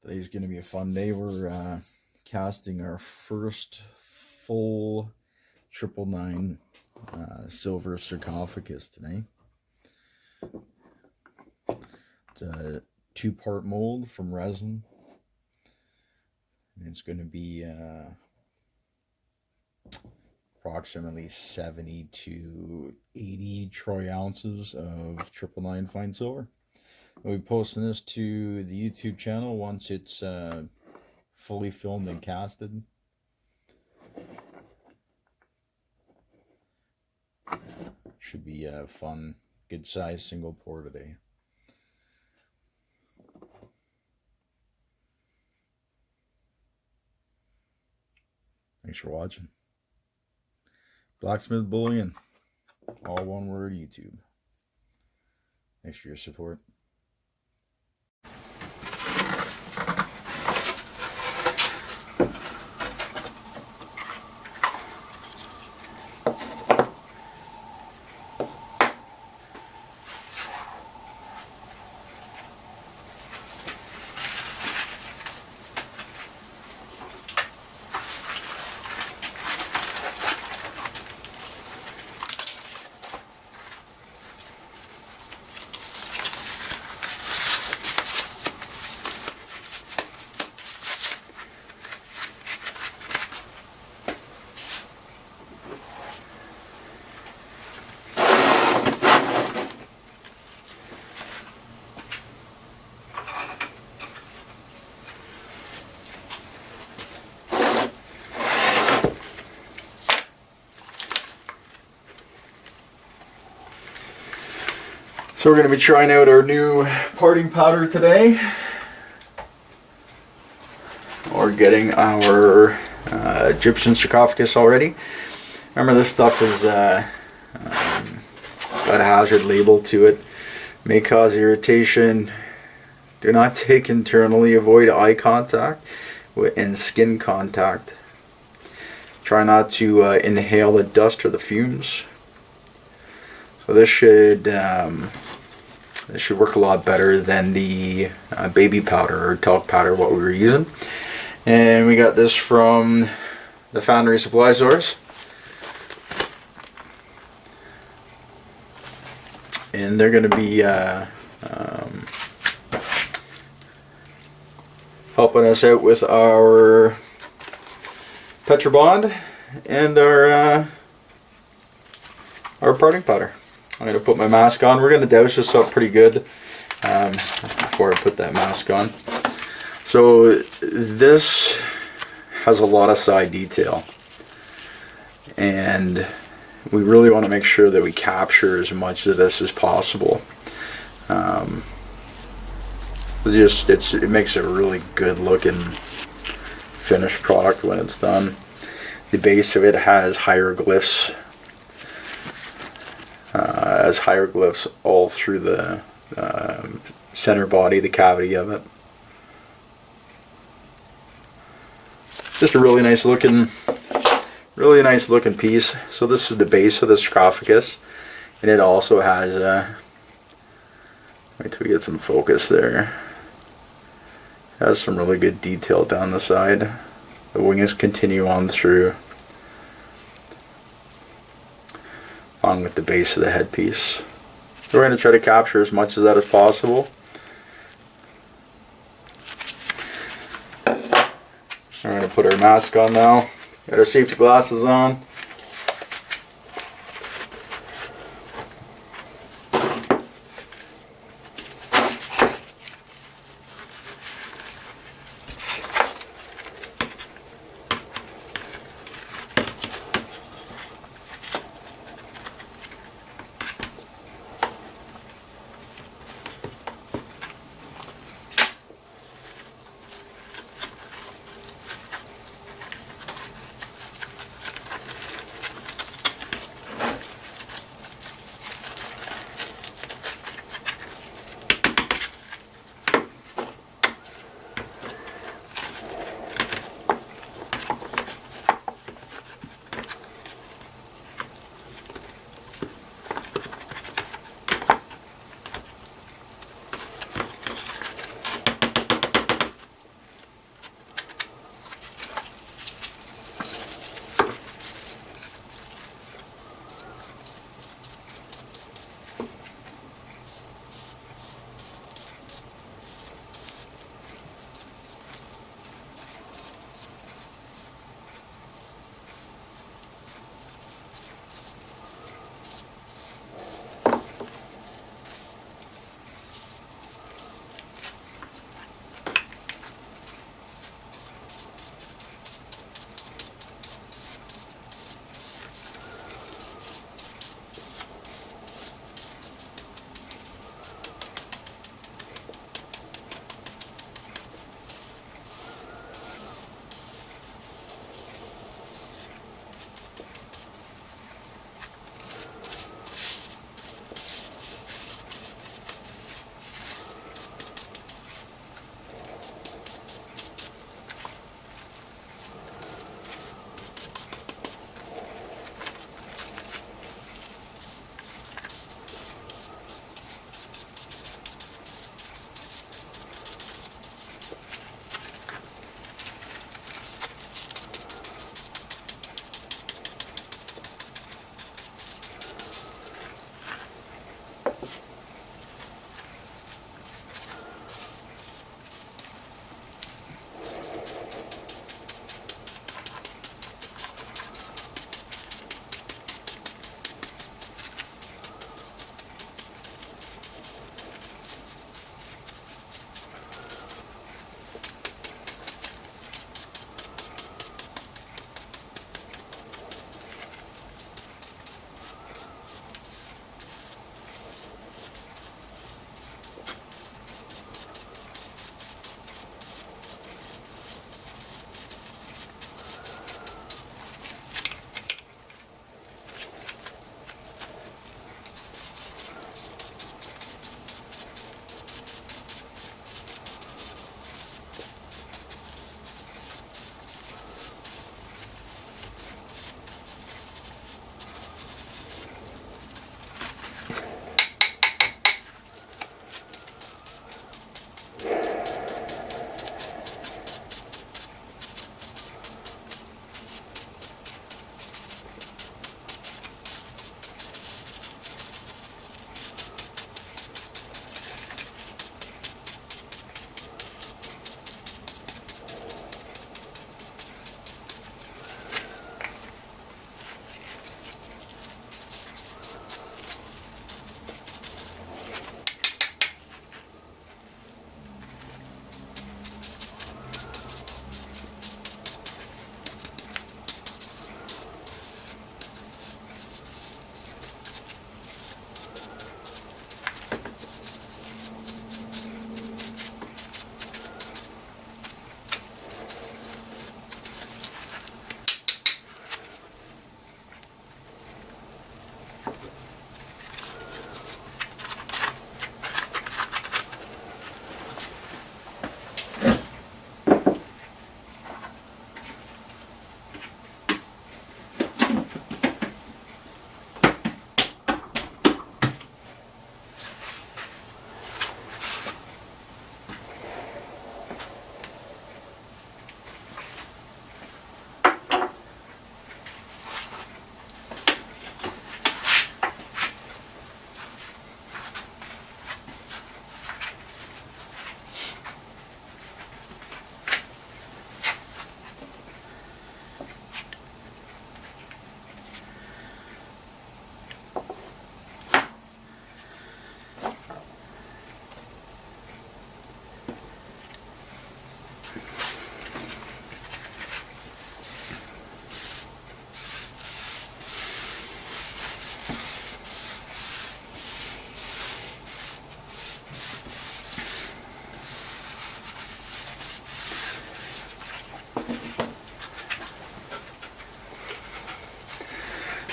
Today's going to be a fun day. We're casting our first full 999 silver sarcophagus today. It's a 2-part mold from resin, and it's going to be approximately 70 to 80 Troy ounces of 999 fine silver. We'll be posting this to the YouTube channel once it's fully filmed and casted. Should be a fun, good size single pour today. Thanks for watching. Blacksmith Bullion, all one word, YouTube. Thanks for your support. So we're going to be trying out our new parting powder today. We're getting our Egyptian Sarcophagus already. Remember, this stuff is got a hazard label to it. May cause irritation. Do not take internally. Avoid eye contact and skin contact. Try not to inhale the dust or the fumes. So this should work a lot better than the baby powder or talc powder what we were using. And we got this from the Foundry Supply Source. And they're going to be helping us out with our Petrobond and our parting powder. I'm going to put my mask on. We're going to douse this up pretty good before I put that mask on. So this has a lot of side detail, and we really want to make sure that we capture as much of this as possible. It makes a really good looking finished product when it's done. The base of it has hieroglyphs. All through the center body, the cavity of it. Just a really nice looking piece. So this is the base of the sarcophagus, and it also has wait till we get some focus there. It has some really good detail down the side. The wings continue on through, along with the base of the headpiece. We're going to try to capture as much of that as possible. We're going to put our mask on now. Got our safety glasses on.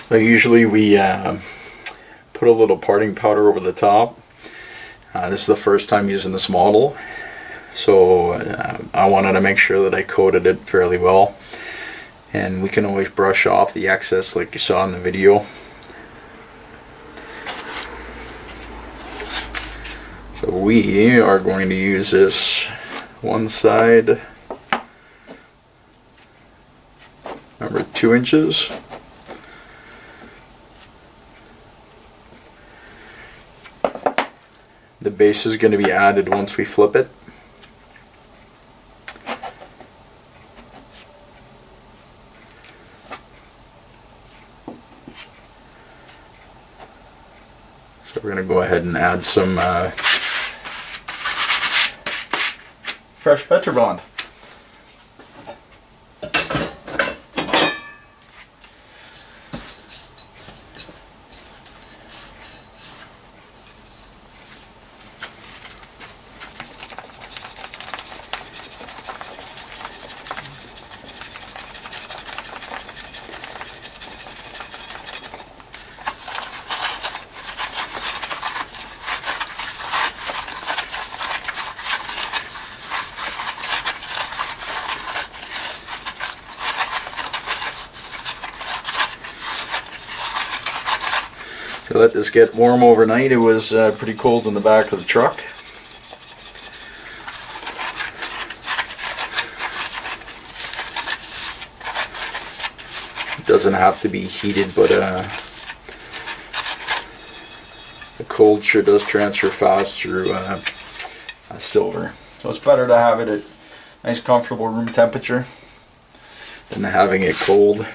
So usually we put a little parting powder over the top. This is the first time using this model, so I wanted to make sure that I coated it fairly well. And we can always brush off the excess like you saw in the video. So we are going to use this one side, remember, 2 inches. The base is going to be added once we flip it. So we're going to go ahead and add some fresh Petrobond. So let this get warm overnight. It was pretty cold in the back of the truck. It doesn't have to be heated, but the cold sure does transfer fast through silver. So it's better to have it at nice comfortable room temperature than having it cold.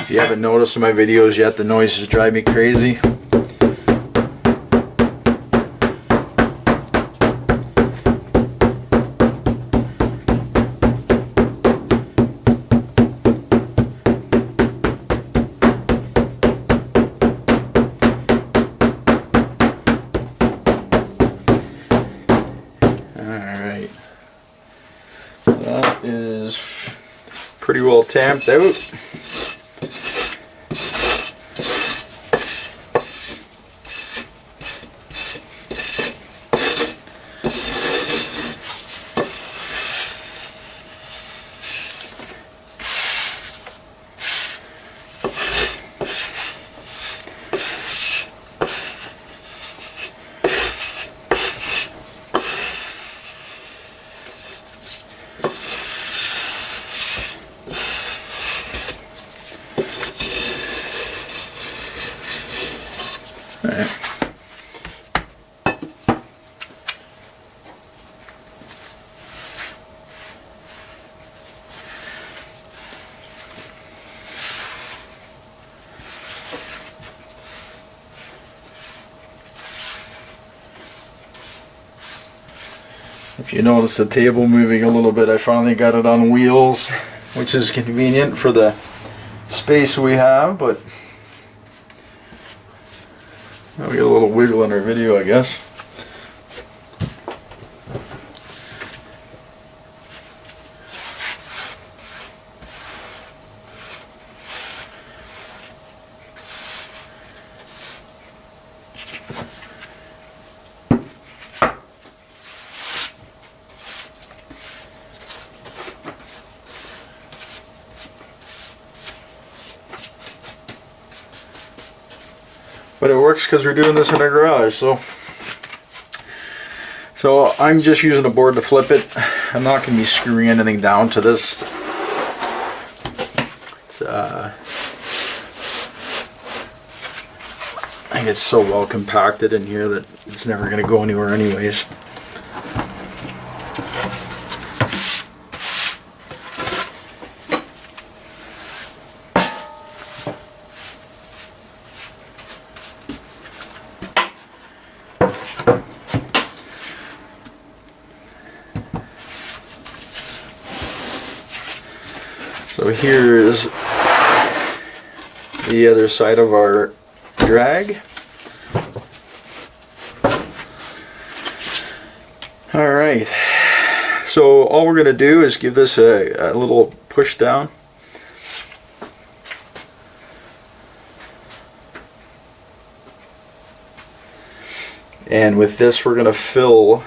If you haven't noticed in my videos yet, the noises drive me crazy. Alright. That is pretty well tamped out. Alright. If you notice the table moving a little bit, I finally got it on wheels, which is convenient for the space we have, but we get a little wiggle in our video, I guess. But it works because we're doing this in our garage, so I'm just using a board to flip it. I'm not going to be screwing anything down to this. It's I think it's so well compacted in here that it's never going to go anywhere anyways. So here's the other side of our drag. Alright, so all we're going to do is give this a little push down. And with this we're going to fill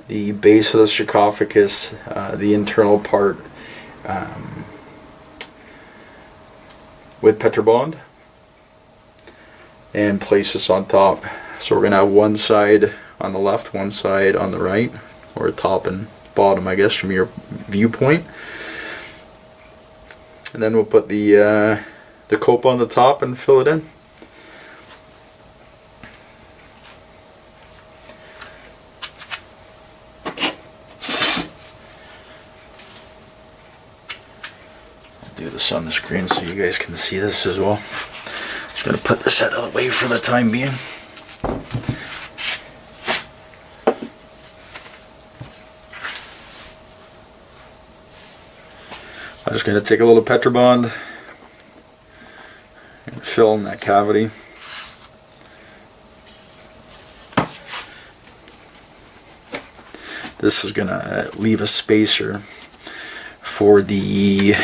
the base of the sarcophagus, the internal part, with Petrobond and place this on top. So we're going to have one side on the left, one side on the right, or top and bottom, I guess, from your viewpoint. And then we'll put the cope on the top and fill it in. Do this on the screen so you guys can see this as well. Just gonna put this out of the way for the time being. I'm just gonna take a little Petrobond and fill in that cavity. This is gonna leave a spacer for the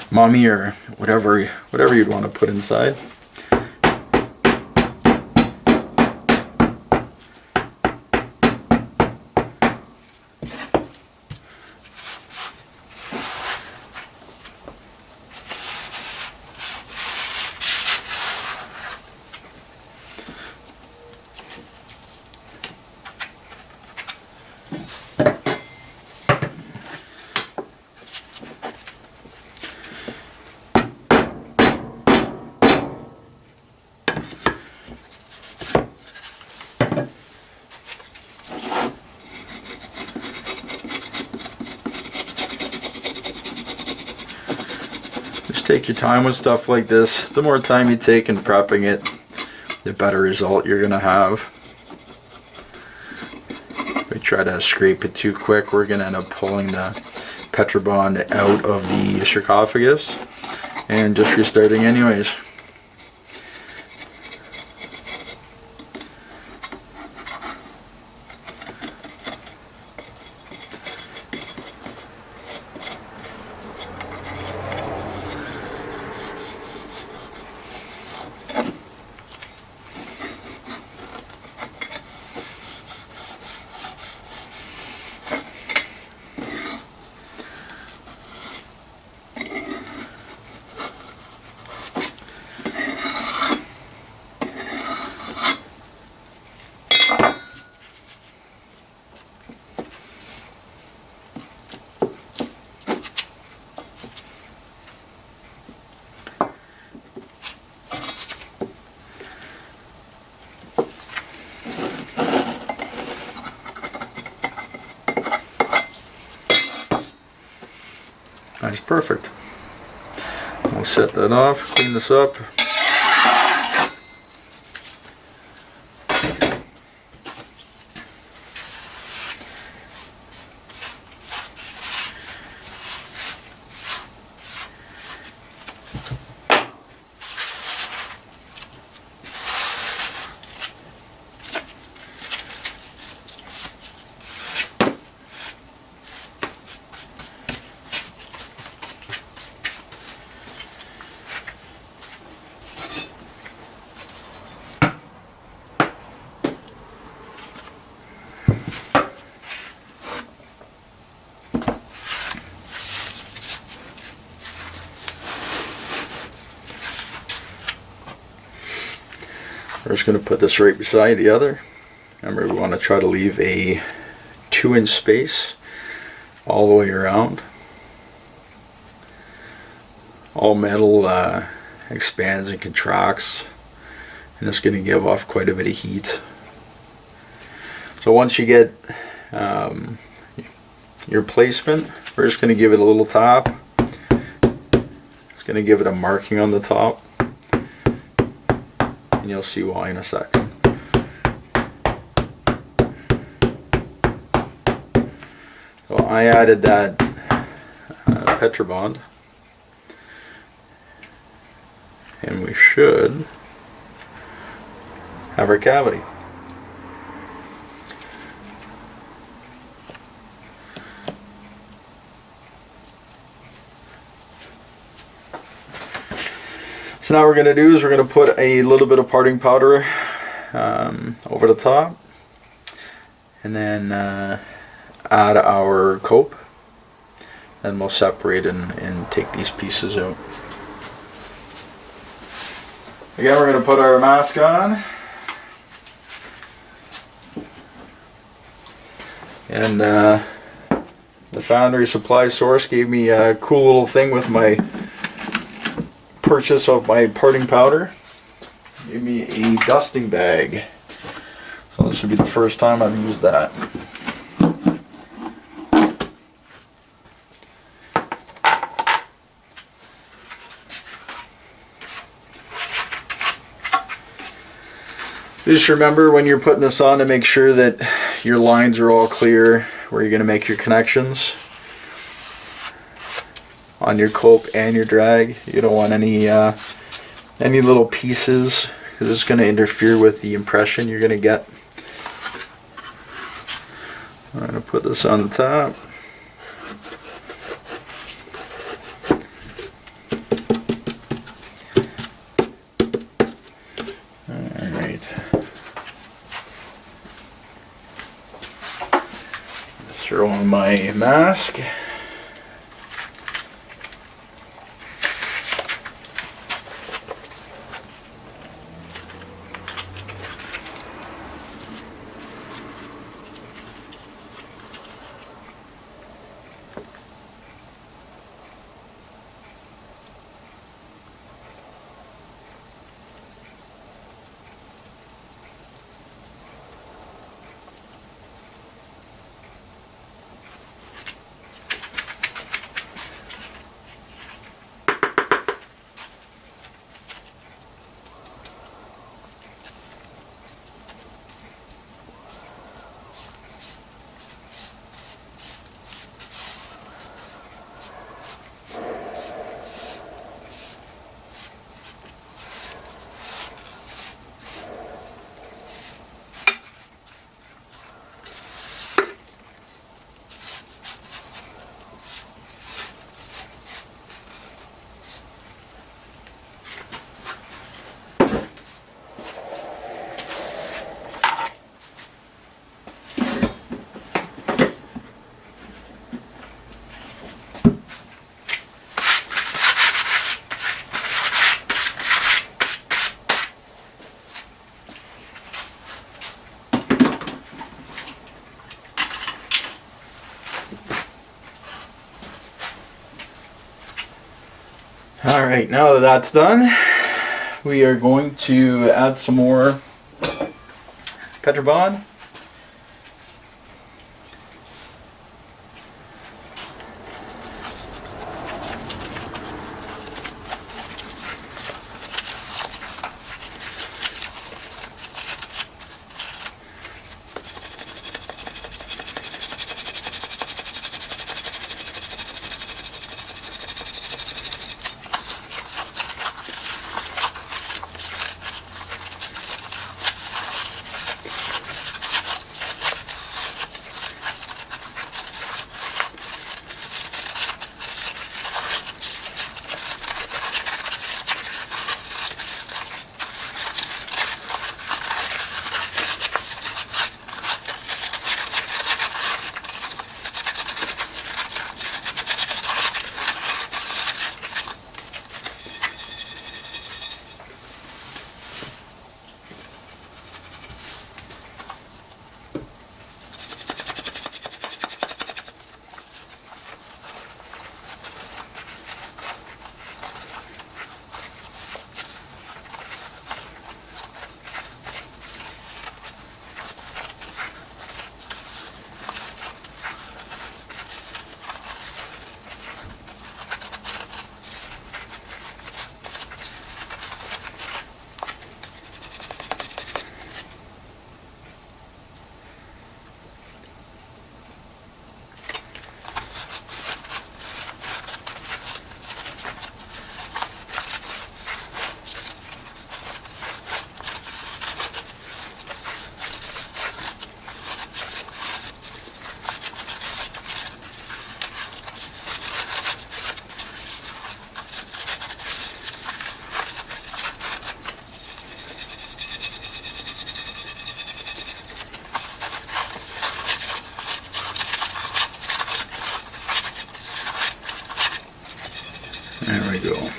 mommy or whatever you'd want to put inside. take your time with stuff like this. The more time you take in prepping it, the better result you're gonna have. If we try to scrape it too quick, we're gonna end up pulling the Petrobond out of the sarcophagus and just restarting anyways. That's perfect. We'll set that off, clean this up. We're just going to put this right beside the other. Remember, we want to try to leave a 2-inch space all the way around. All metal expands and contracts, and it's going to give off quite a bit of heat. So once you get your placement, we're just going to give it a little tap. It's going to give it a marking on the top. And you'll see why in a second. So I added that Petrobond, and we should have our cavity. So now what we're going to do is we're going to put a little bit of parting powder over the top, and then add our cope, and we'll separate and take these pieces out. Again, we're going to put our mask on, and the Foundry Supply Source gave me a cool little thing with my purchase of my parting powder. Give me a dusting bag. So this would be the first time I've used that. Just remember when you're putting this on to make sure that your lines are all clear where you're going to make your connections on your cope and your drag. You don't want any little pieces, because it's going to interfere with the impression you're going to get. I'm going to put this on the top. Alright. Throw on my mask. Alright, now that that's done, we are going to add some more Petrobond. There we go.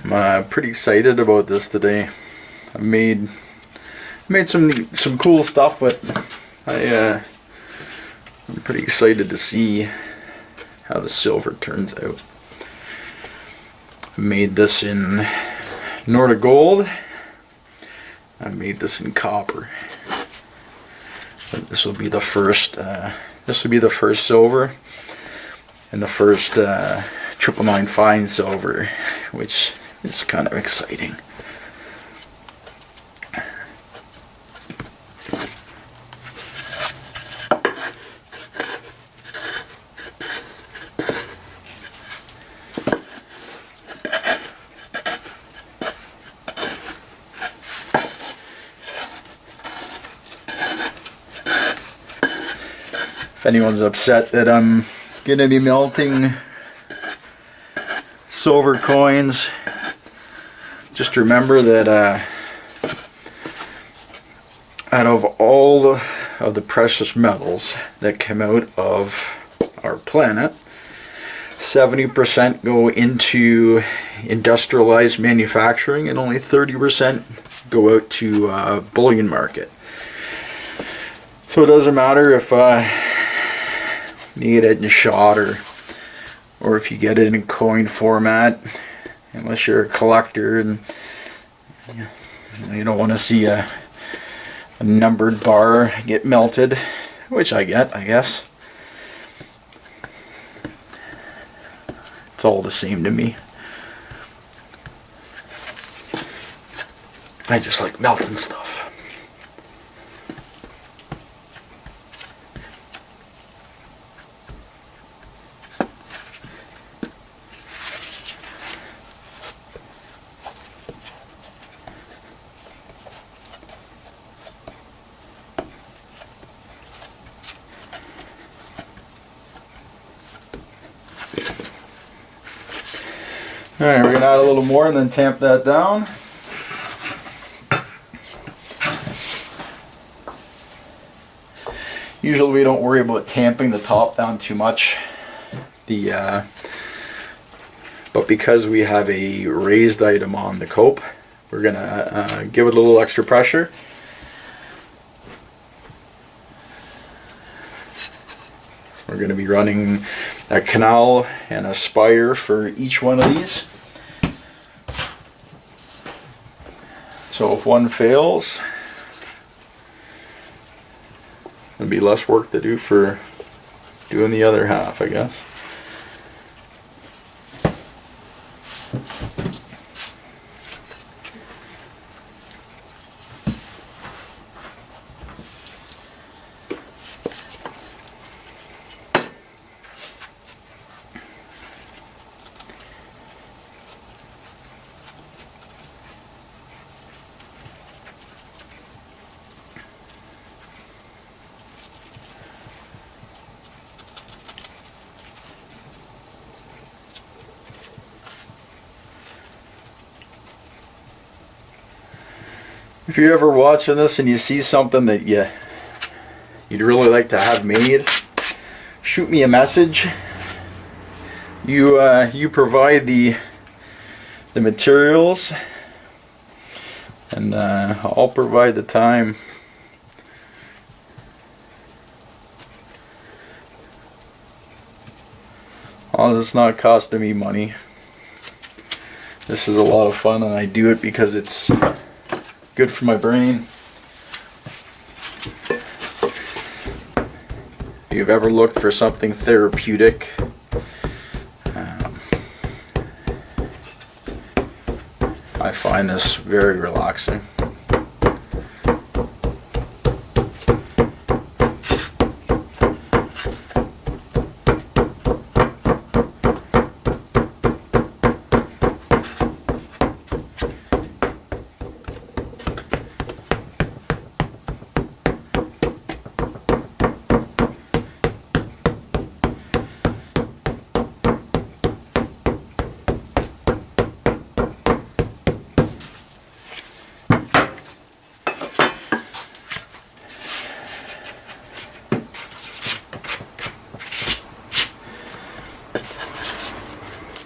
I'm pretty excited about this today. I made some cool stuff, but I'm pretty excited to see how the silver turns out. I made this in Nordic gold. I made this in copper. But this will be the first. This will be the first silver, and the first 999 fine silver, which is kind of exciting. If anyone's upset that I'm gonna be melting silver coins, just remember that out of all of the precious metals that come out of our planet, 70% go into industrialized manufacturing and only 30% go out to bullion market. So it doesn't matter if you get it in shot or if you get it in coin format, unless you're a collector and you don't want to see a numbered bar get melted, which I get, I guess. It's all the same to me. I just like melting stuff. Alright, we're going to add a little more and then tamp that down. Usually we don't worry about tamping the top down too much. But because we have a raised item on the cope, we're going to give it a little extra pressure. We're going to be running a canal and a spire for each one of these. So if one fails, there'll be less work to do for doing the other half, I guess. If you're ever watching this and you see something that you'd really like to have made, shoot me a message. You provide the materials, and I'll provide the time. As long as it's not costing me money. This is a lot of fun, and I do it because it's good for my brain. If you've ever looked for something therapeutic, I find this very relaxing.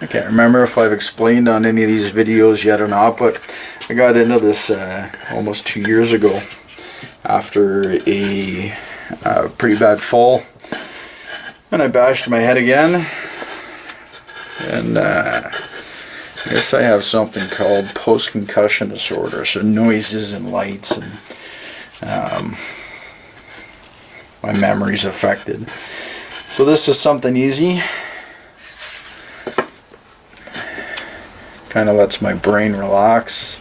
I can't remember if I've explained on any of these videos yet or not, but I got into this almost 2 years ago after a pretty bad fall, and I bashed my head again, and I guess I have something called post-concussion disorder, so noises and lights, and my memory's affected. So this is something easy. Kind of lets my brain relax.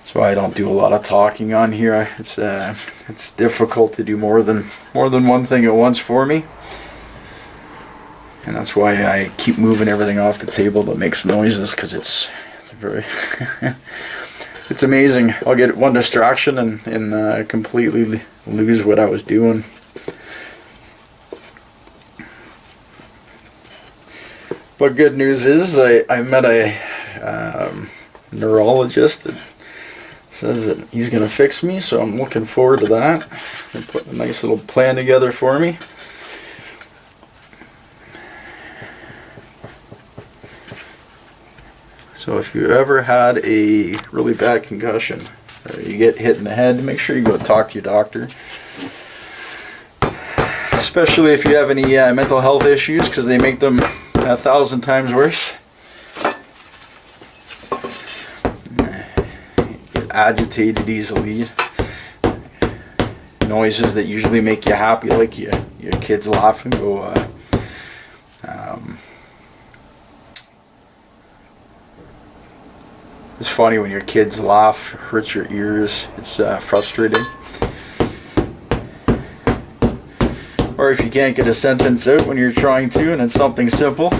So I don't do a lot of talking on here. It's difficult to do more than one thing at once for me, and that's why I keep moving everything off the table that makes noises, because it's very it's amazing. I'll get one distraction and completely lose what I was doing. But good news is I met a neurologist that says that he's going to fix me, so I'm looking forward to that. They put a nice little plan together for me. So if you ever had a really bad concussion, or you get hit in the head, make sure you go talk to your doctor. Especially if you have any mental health issues, because they make them 1,000 times worse. Get agitated easily. Noises that usually make you happy, like your kids laughing, go funny when your kids laugh, hurts your ears. It's frustrating. Or if you can't get a sentence out when you're trying to, and it's something simple.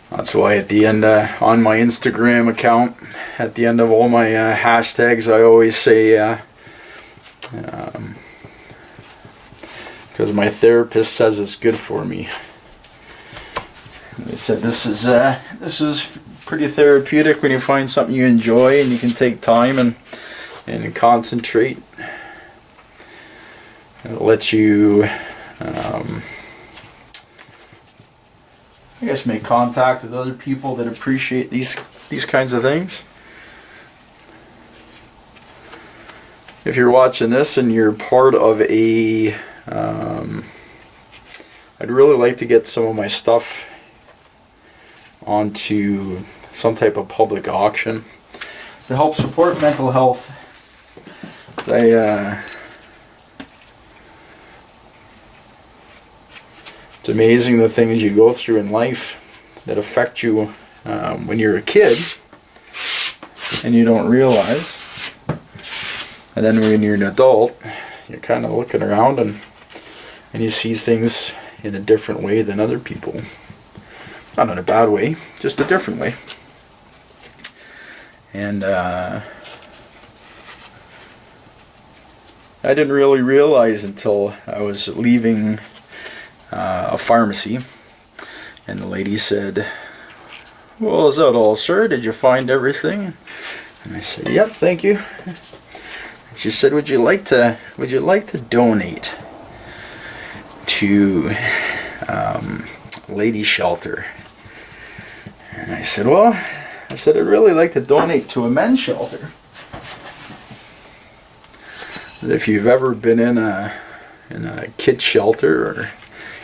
That's why at the end on my Instagram account, at the end of all my hashtags, I always say, because my therapist says it's good for me. They said this is pretty therapeutic when you find something you enjoy and you can take time and concentrate. It lets you I guess make contact with other people that appreciate these kinds of things. If you're watching this and you're part of a I'd really like to get some of my stuff onto some type of public auction to help support mental health. It's amazing the things you go through in life that affect you when you're a kid and you don't realize. And then when you're an adult, you're kind of looking around and you see things in a different way than other people. Not in a bad way, just a different way. And I didn't really realize until I was leaving a pharmacy, and the lady said, "Well, is that all, sir? Did you find everything?" And I said, "Yep, thank you." And she said, "Would you like to donate to lady shelter?" And I said, I'd really like to donate to a men's shelter. If you've ever been in a kid shelter or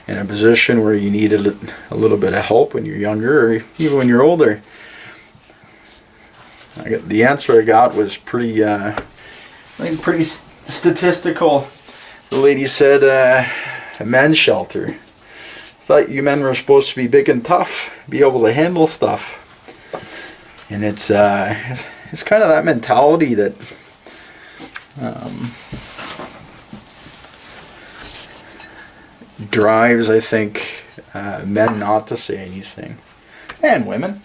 in a position where you needed a little bit of help when you're younger or even when you're older, the answer I got was pretty statistical. The lady said, a men's shelter. Thought you men were supposed to be big and tough, be able to handle stuff. And it's kind of that mentality that drives, I think, men not to say anything, and women.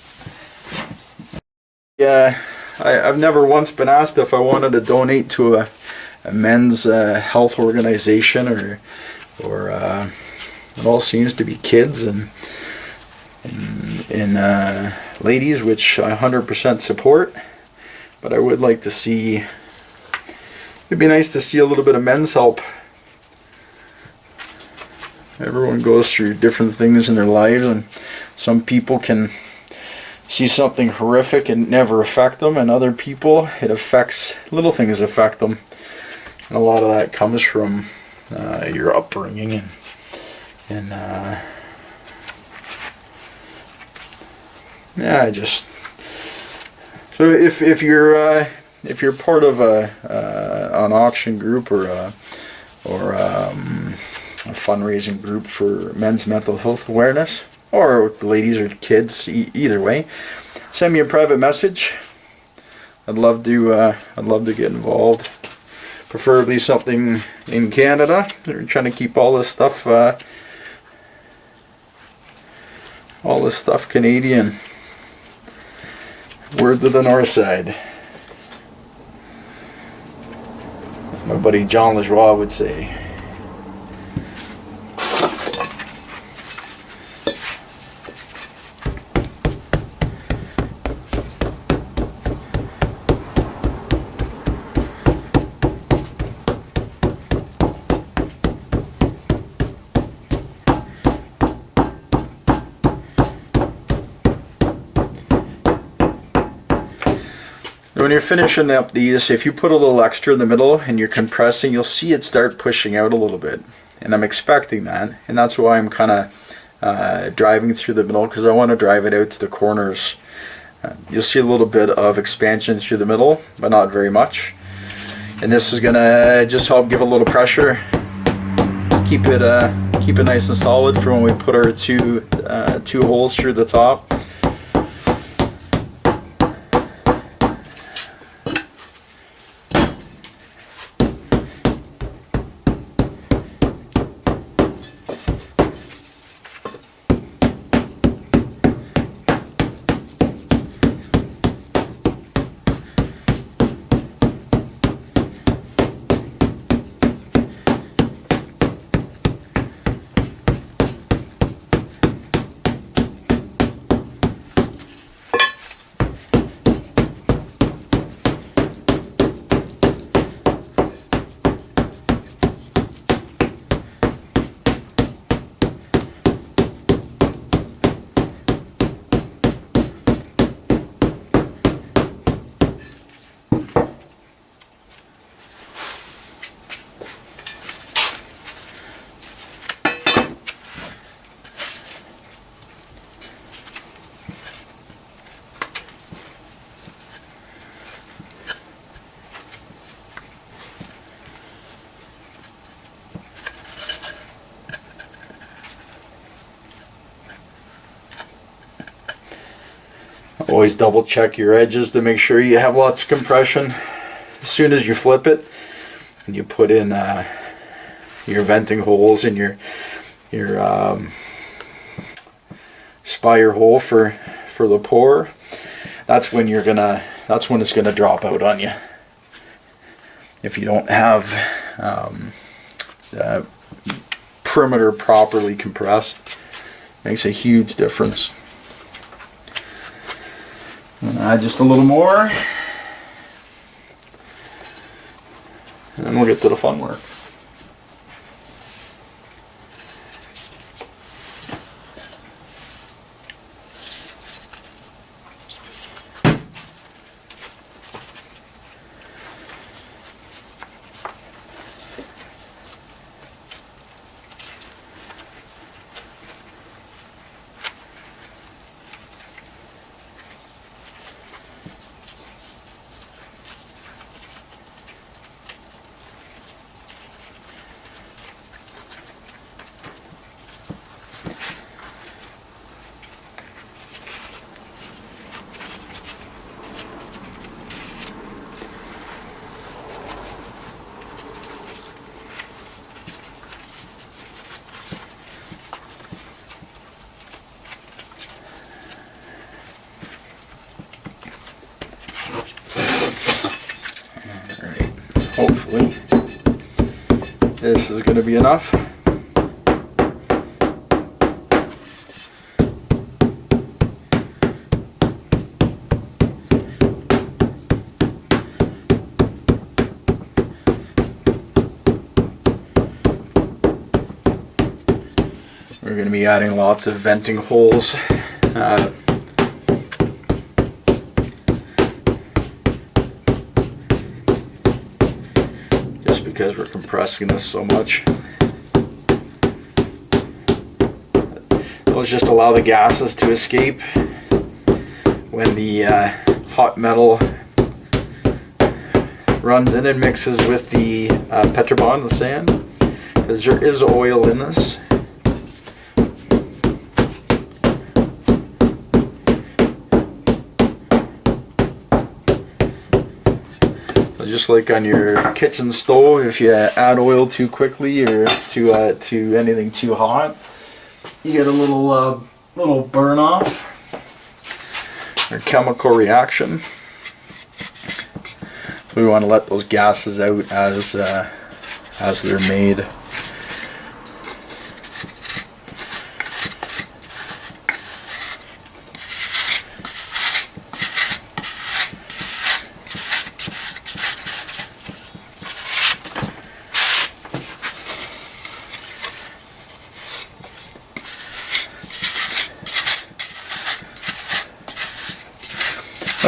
Yeah, I've never once been asked if I wanted to donate to a men's health organization or it all seems to be kids and ladies, which I 100% support. But I would like to see, it'd be nice to see a little bit of men's help. Everyone goes through different things in their lives, and some people can see something horrific and never affect them, and other people, little things affect them. And a lot of that comes from your upbringing and so if you're part of an auction group or a fundraising group for men's mental health awareness, or ladies or kids, either way, send me a private message. I'd love to get involved. Preferably something in Canada. They're trying to keep all this stuff Canadian. Word to the north side, as my buddy John Lajoie would say. when you're finishing up these, if you put a little extra in the middle and you're compressing, you'll see it start pushing out a little bit. And I'm expecting that, and that's why I'm kind of driving through the middle, because I want to drive it out to the corners. You'll see a little bit of expansion through the middle, but not very much. And this is gonna just help give a little pressure, keep it nice and solid for when we put our two holes through the top. Always double check your edges to make sure you have lots of compression. As soon as you flip it and you put in your venting holes and your spire hole for the pour, that's when it's gonna drop out on you. If you don't have the perimeter properly compressed, makes a huge difference. Add just a little more, and then we'll get to the fun work. Hopefully this is going to be enough. We're going to be adding lots of venting holes. Because we're compressing this so much. Those just allow the gases to escape when the hot metal runs in and mixes with the petrobond, the sand, because there is oil in this. Just like on your kitchen stove, if you add oil too quickly or to anything too hot, you get a little burn off or chemical reaction. We want to let those gases out as they're made.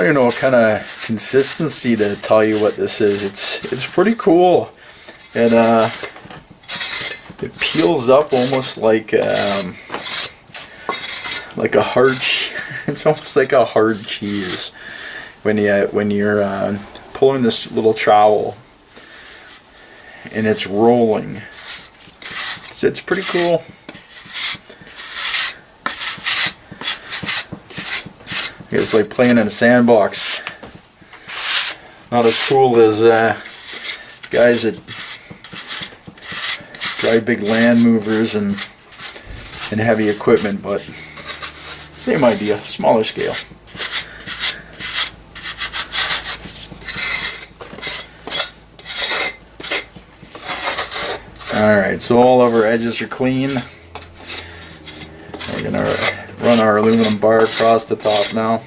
You know, kind of consistency to tell you what this is. It's pretty cool. And it peels up almost like a hard. It's almost like a hard cheese when you're pulling this little trowel and it's rolling. It's pretty cool. It's like playing in a sandbox. Not as cool as guys that drive big land movers and heavy equipment, but same idea, smaller scale. Alright, so all of our edges are clean. We're going to run our aluminum bar across the top now.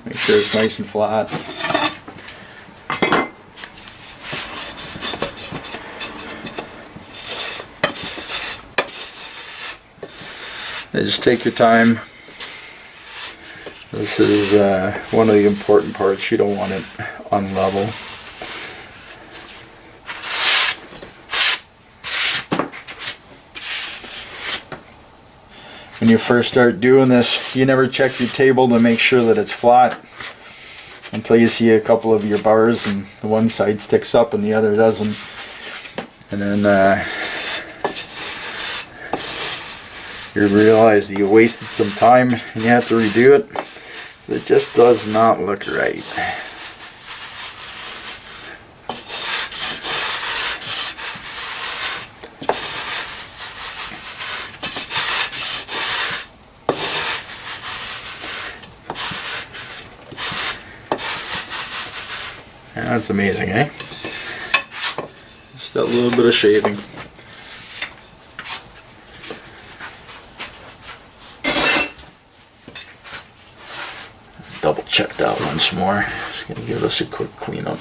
Make sure it's nice and flat. And just take your time. This is one of the important parts. You don't want it unlevel. When you first start doing this, you never check your table to make sure that it's flat until you see a couple of your bars and the one side sticks up and the other doesn't. And then you realize that you wasted some time and you have to redo it. So it just does not look right. That's amazing, eh? Just that little bit of shaving. Double check that once more. Just gonna give us a quick cleanup.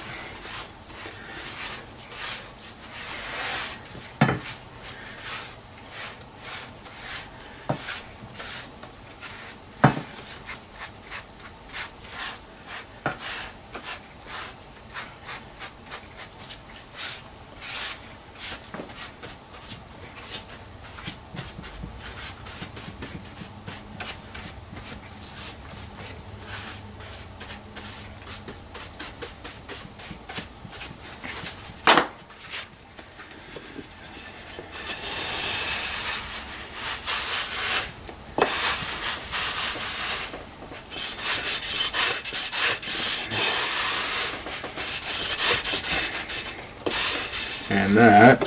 And that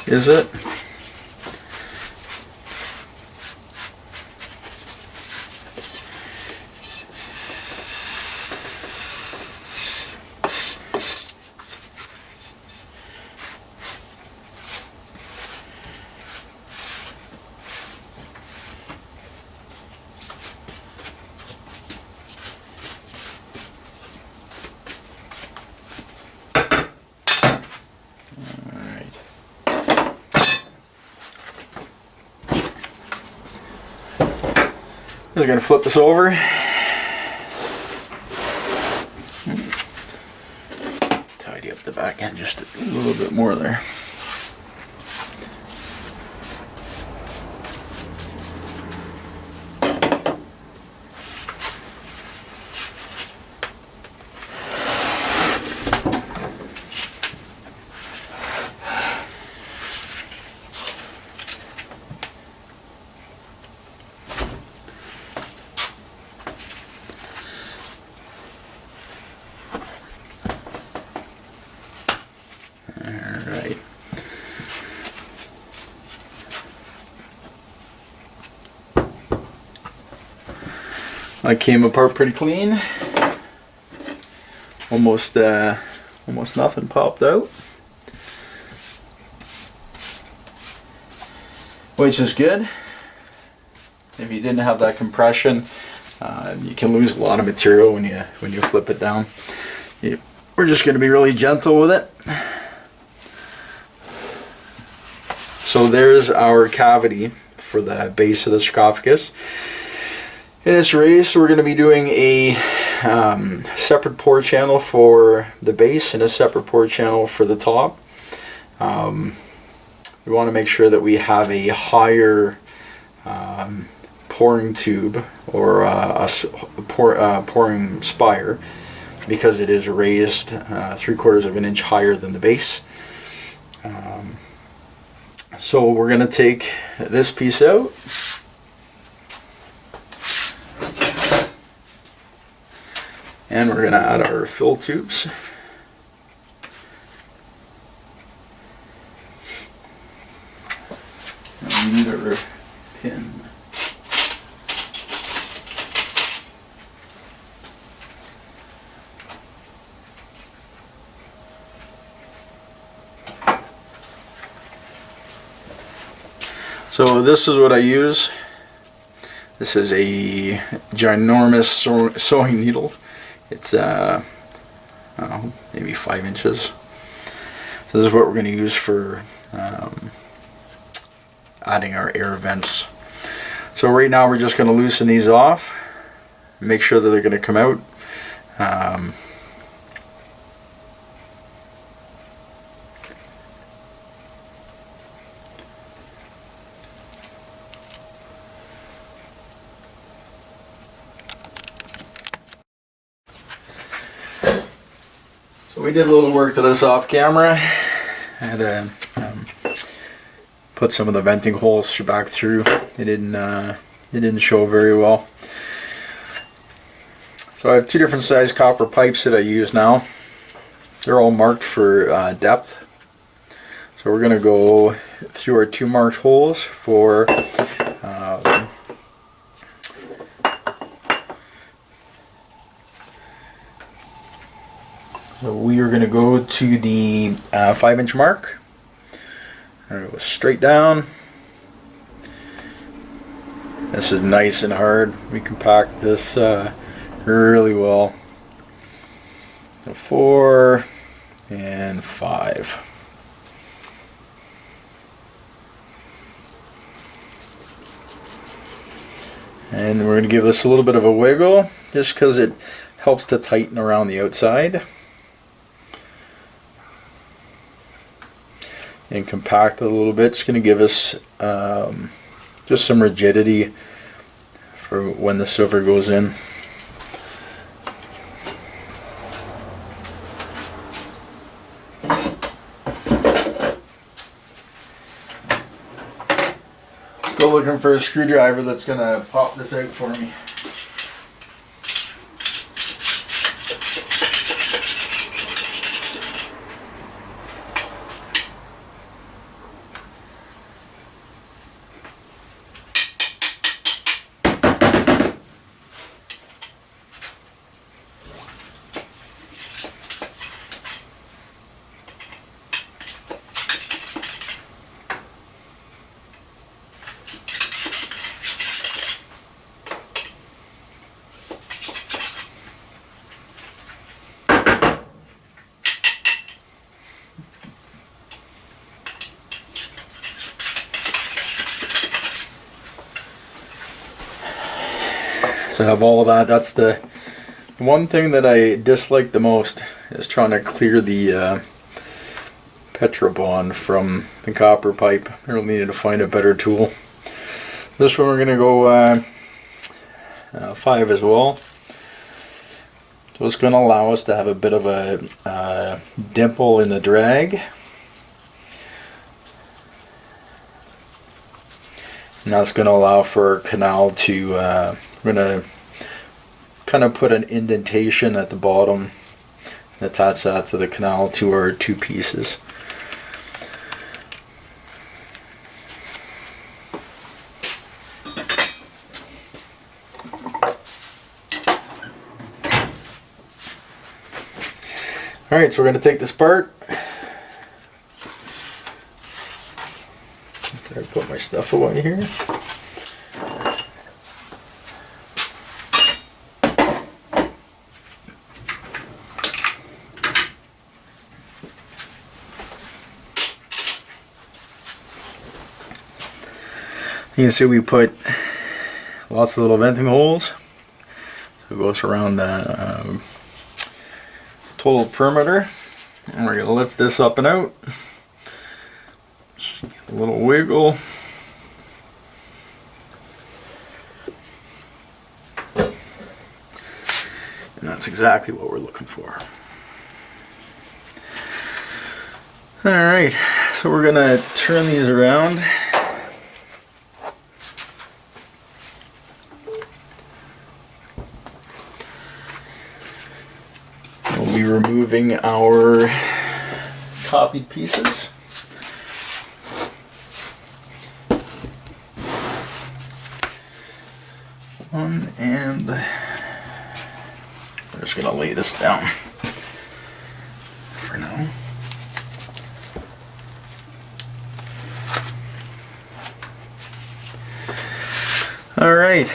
is it. Just gonna flip this over. Tidy up the back end just a little bit more there. Alright. I came apart pretty clean. Almost nothing popped out. Which is good. If you didn't have that compression, you can lose a lot of material when you flip it down. We're just going to be really gentle with it. So there's our cavity for the base of the sarcophagus. in its raised, so we're going to be doing a separate pour channel for the base and a separate pour channel for the top. We want to make sure that we have a higher pouring tube or pouring spire, because it is raised 3/4 of an inch higher than the base. So we're going to take this piece out, and we're going to add our fill tubes. And we need our pin. So this is what I use. This is a ginormous sewing needle. It's maybe 5 inches. So this is what we're going to use for adding our air vents. So right now we're just going to loosen these off, make sure that they're going to come out. So we did a little work to this off camera, and put some of the venting holes back through. It didn't show very well. So I have 2 different size copper pipes that I use now. They're all marked for depth. So we're going to go through our 2 marked holes for so we are going to go to the 5-inch mark. Go straight down. This is nice and hard. We compact this really well. 4 and 5. And we're going to give this a little bit of a wiggle, just because it helps to tighten around the outside. And compact it a little bit. It's going to give us just some rigidity for when the silver goes in. Still looking for a screwdriver that's going to pop this out for me. So I have all of that. That's the one thing that I dislike the most, is trying to clear the Petrobond from the copper pipe. I really needed to find a better tool. This one we're going to go 5 as well. So it's going to allow us to have a bit of a dimple in the drag. And that's going to allow for our canal to, we're going to kind of put an indentation at the bottom and attach that to the canal to our 2 pieces. Alright, so we're going to take this apart. I put my stuff away here. You can see we put lots of little venting holes. So it goes around the total perimeter. And we're going to lift this up and out. Just get a little wiggle. And that's exactly what we're looking for. Alright, so we're going to turn these around. We'll be removing our copied pieces. And we're just going to lay this down for now. All right.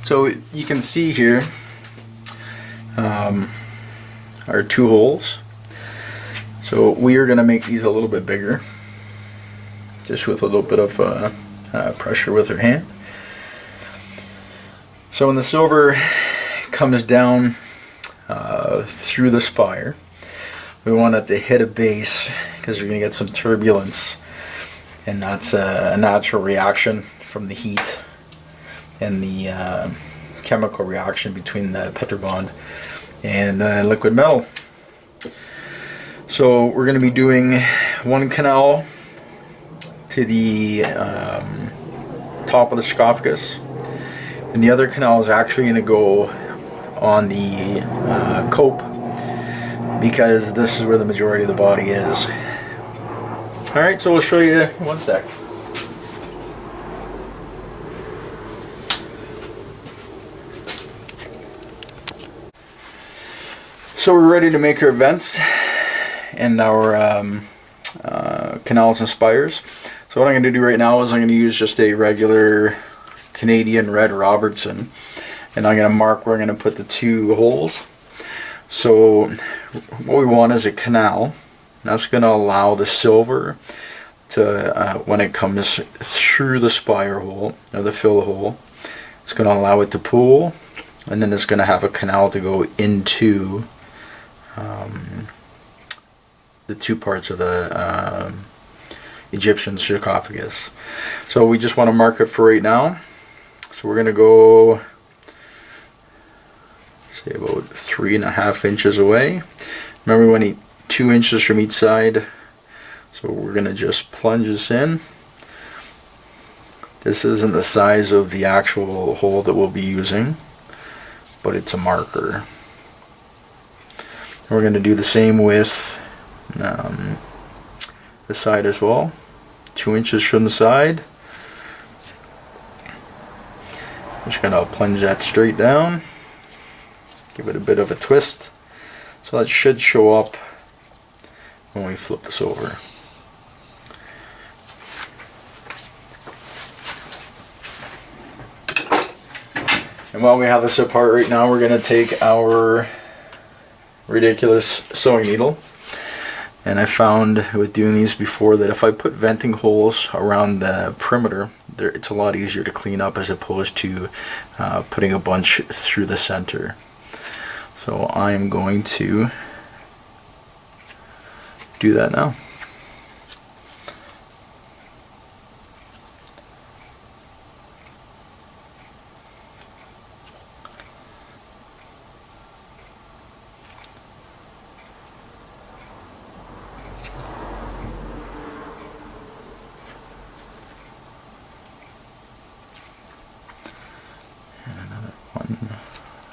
So you can see here our 2 holes. So we are going to make these a little bit bigger, just with a little bit of pressure with our hand. So when the silver comes down through the spire, we want it to hit a base because you're going to get some turbulence, and that's a natural reaction from the heat and the chemical reaction between the petrobond and liquid metal. So we're going to be doing 1 canal to the top of the sarcophagus, and the other canal is actually going to go on the cope, because this is where the majority of the body is. Alright, so we'll show you in 1 sec. So we're ready to make our vents and our canals and spires. So what I'm going to do right now is I'm going to use just a regular Canadian red Robertson, and I'm going to mark where I'm going to put the 2 holes. So what we want is a canal. That's going to allow the silver to, when it comes through the spire hole or the fill hole, it's going to allow it to pool, and then it's going to have a canal to go into the 2 parts of the Egyptian sarcophagus. So we just want to mark it for right now. So we're going to go, say, about 3.5 inches away. Remember, we want 2 inches from each side. So we're going to just plunge this in. This isn't the size of the actual hole that we'll be using, but it's a marker. And we're going to do the same with the side as well. 2 inches from the side. Just going to plunge that straight down. Give it a bit of a twist. So that should show up when we flip this over. And while we have this apart right now, we're going to take our ridiculous sewing needle. And I found with doing these before that if I put venting holes around the perimeter, it's a lot easier to clean up as opposed to putting a bunch through the center. So I'm going to do that now.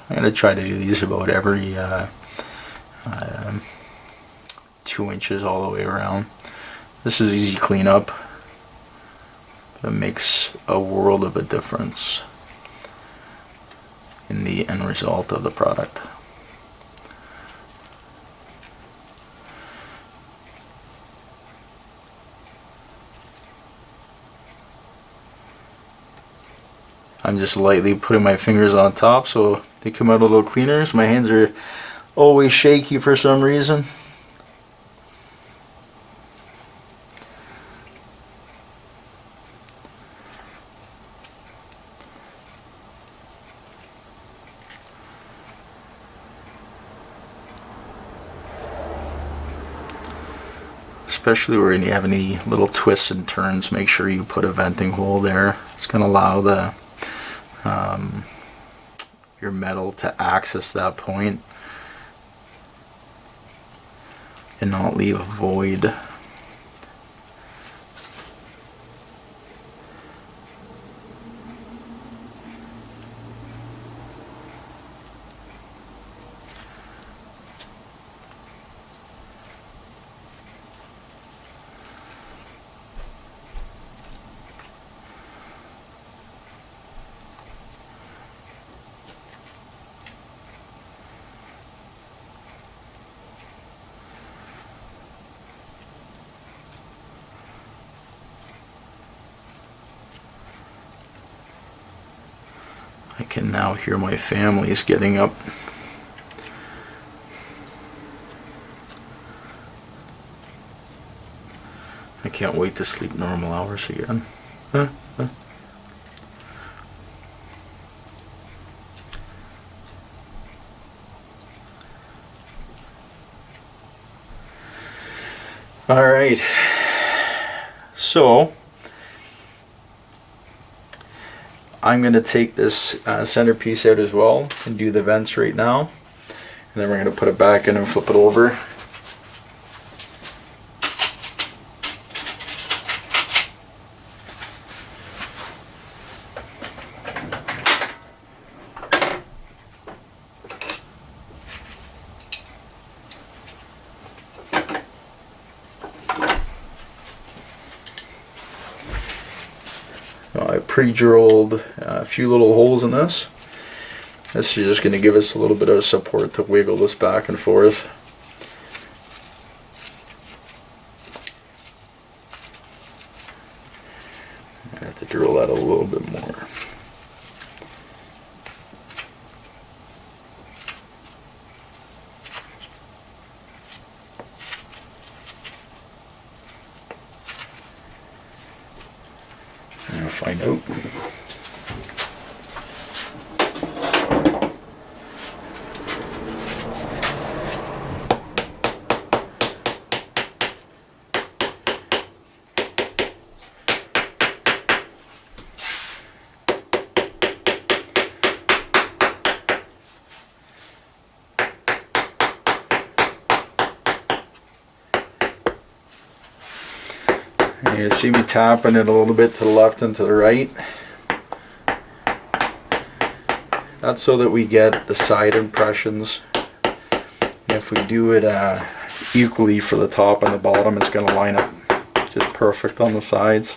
I'm going to try to do these about every 2 inches all the way around. This is easy cleanup, but it makes a world of a difference in the end result of the product. I'm just lightly putting my fingers on top so they come out a little cleaner. So my hands are always shaky for some reason. especially where you have any little twists and turns, make sure you put a venting hole there. It's going to allow the your metal to access that point and not leave a void. I can now hear my families getting up. I can't wait to sleep normal hours again. All right. So I'm going to take this centerpiece out as well and do the vents right now. And then we're going to put it back in and flip it over. I pre-drilled a few little holes in this. This is just going to give us a little bit of support to wiggle this back and forth. I have to drill that a little bit more. Find out. You see me tapping it a little bit to the left and to the right. That's so that we get the side impressions. If we do it equally for the top and the bottom, it's going to line up just perfect on the sides.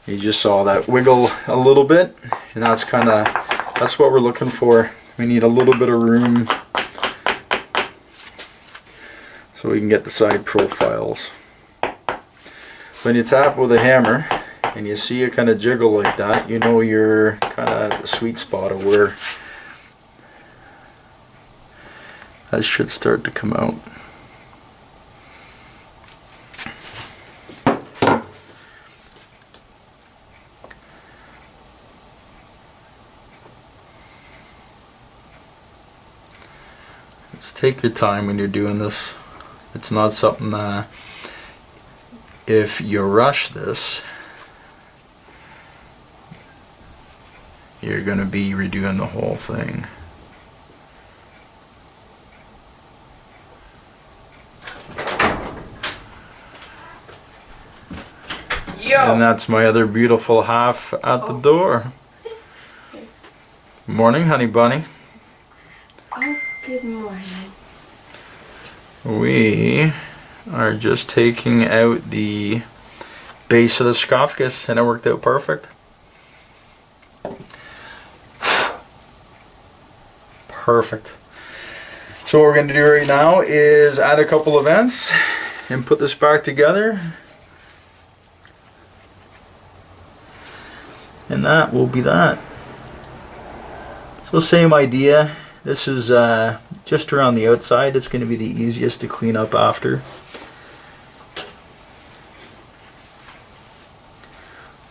You just saw that wiggle a little bit, and that's what we're looking for. We need a little bit of room so we can get the side profiles. When you tap with a hammer and you see it kind of jiggle like that, you know you're kind of at the sweet spot of where that should start to come out. Just take your time when you're doing this. It's not something that if you rush this, you're going to be redoing the whole thing. Yo. And that's my other beautiful half at the door. Morning, honey bunny. Oh, good morning. We are just taking out the base of the sarcophagus, and it worked out perfect. Perfect. So what we're going to do right now is add a couple of vents and put this back together, and that will be that. So same idea. This is just around the outside. It's going to be the easiest to clean up after.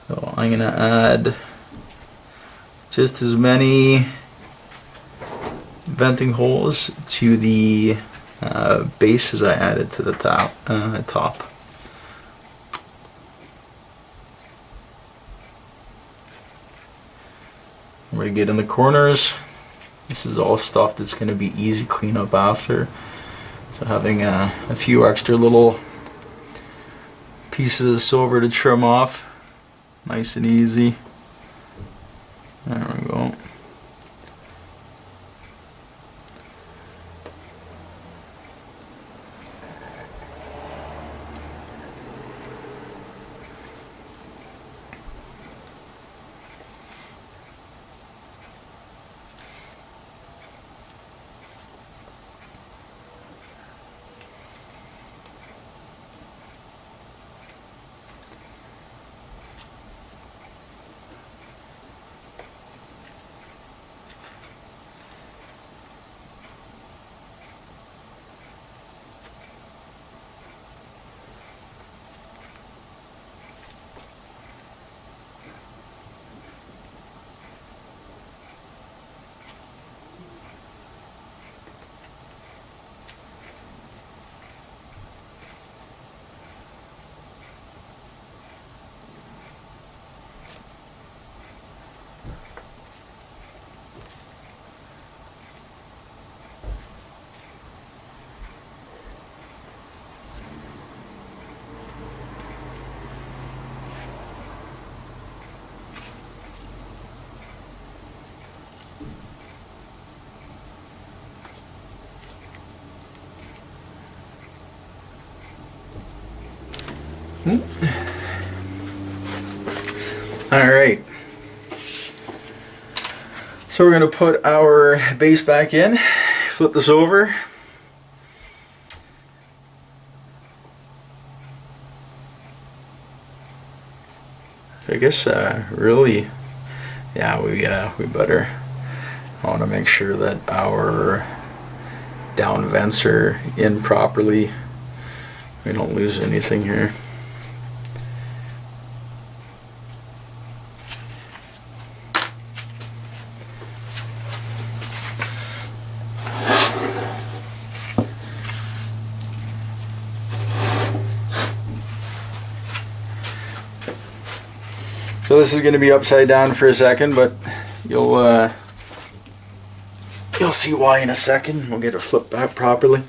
So I'm going to add just as many venting holes to the bases I added to the top. I'm going to get in the corners. This is all stuff that's going to be easy cleanup after. So having a few extra little pieces of silver to trim off, nice and easy. There we go. Alright, so we're going to put our base back in, flip this over. I guess really, yeah, we better, I want to make sure that our down vents are in properly. We don't lose anything here. So this is going to be upside down for a second, but you'll see why in a second. We'll get it flipped back properly.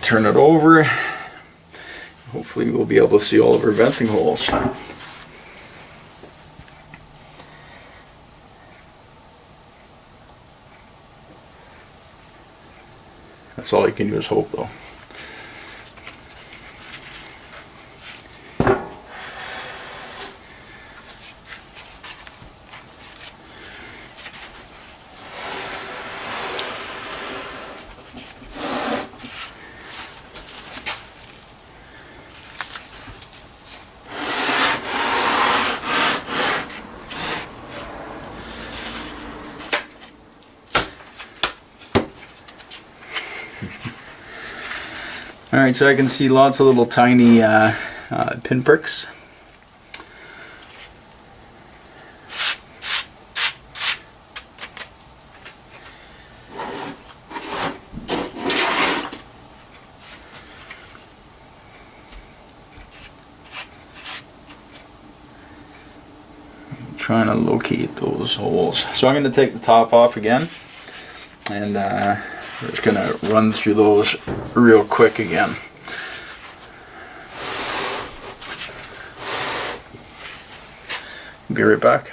Turn it over. Hopefully we'll be able to see all of our venting holes. That's all you can do is hope, though. Alright, so I can see lots of little tiny pinpricks. I'm trying to locate those holes. So I'm going to take the top off again, and we're just going to run through those real quick again. Be right back.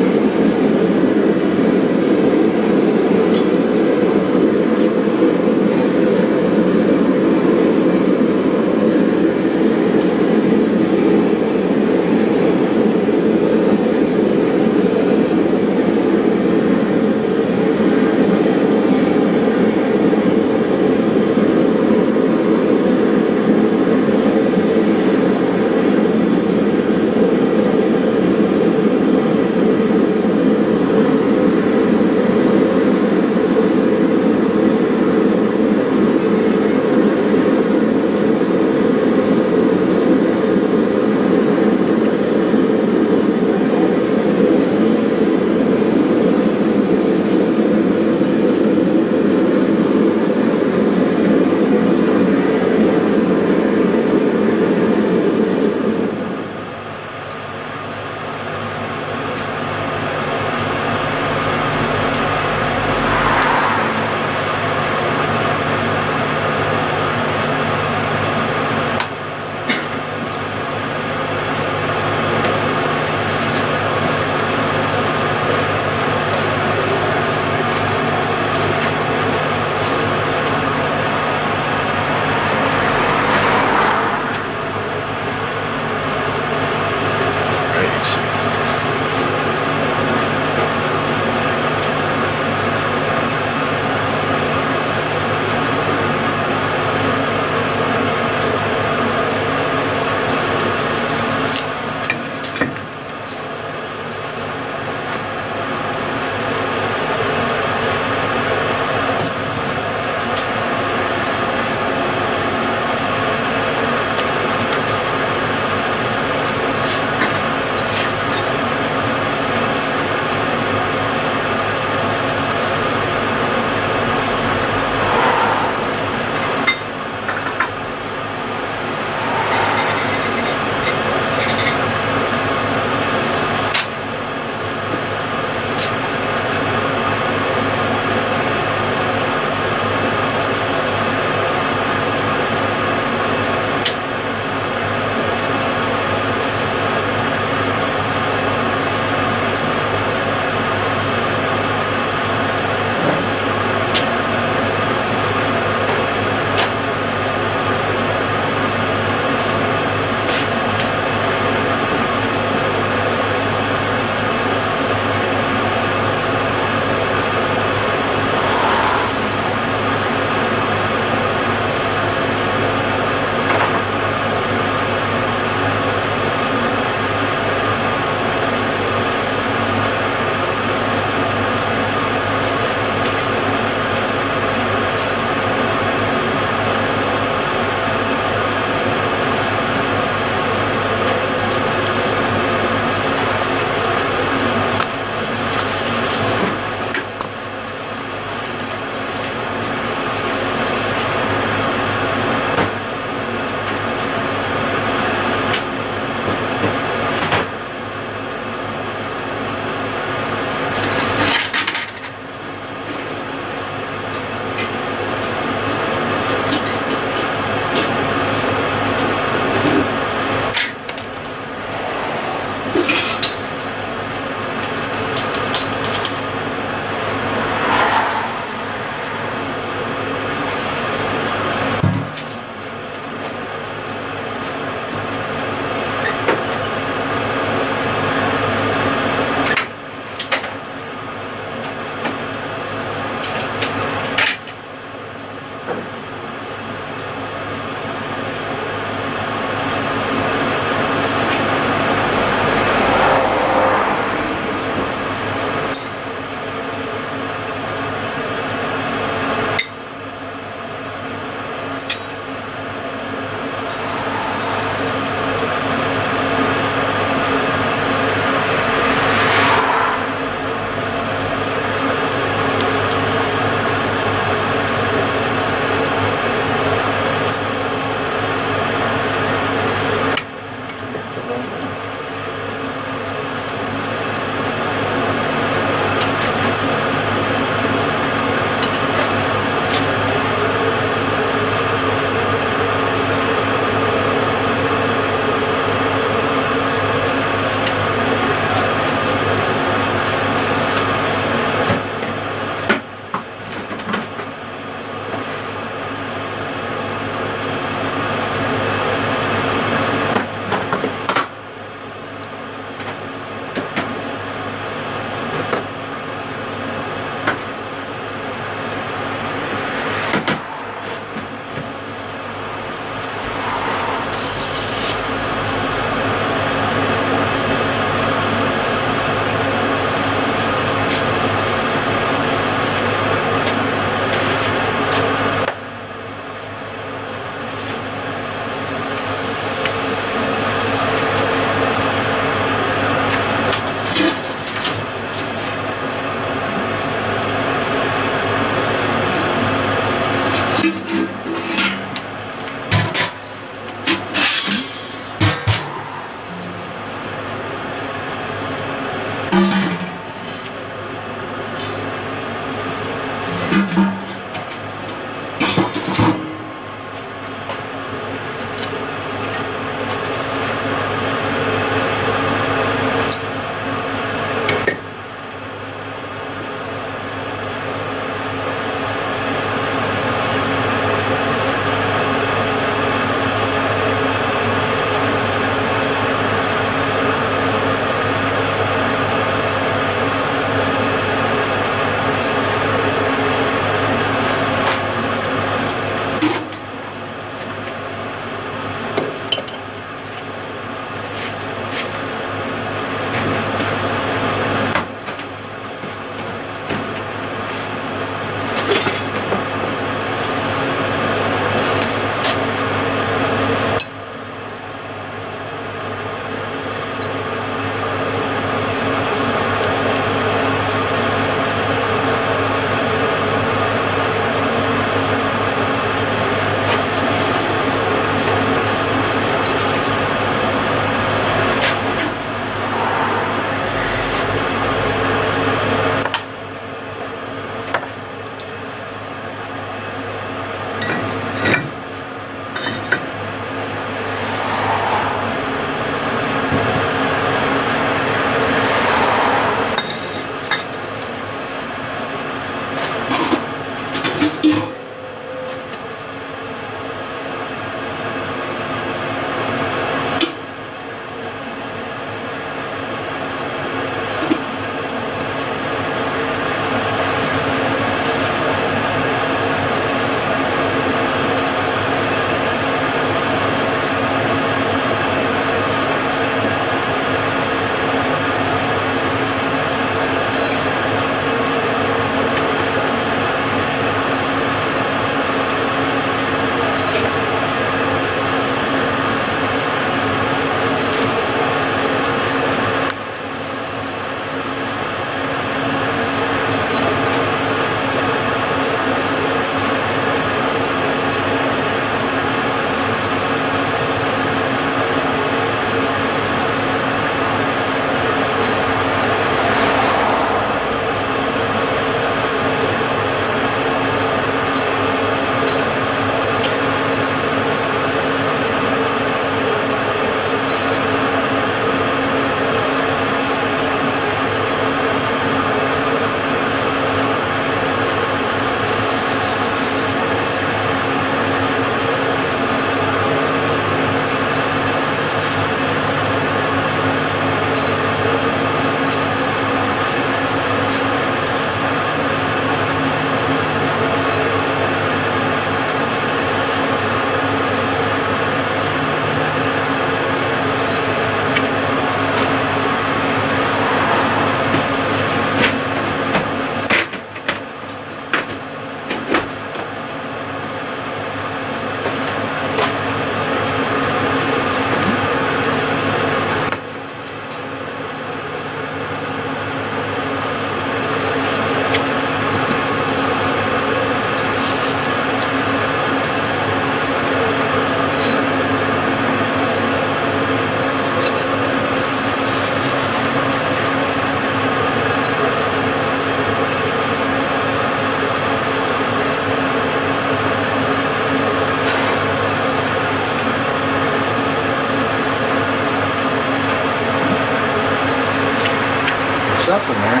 something there.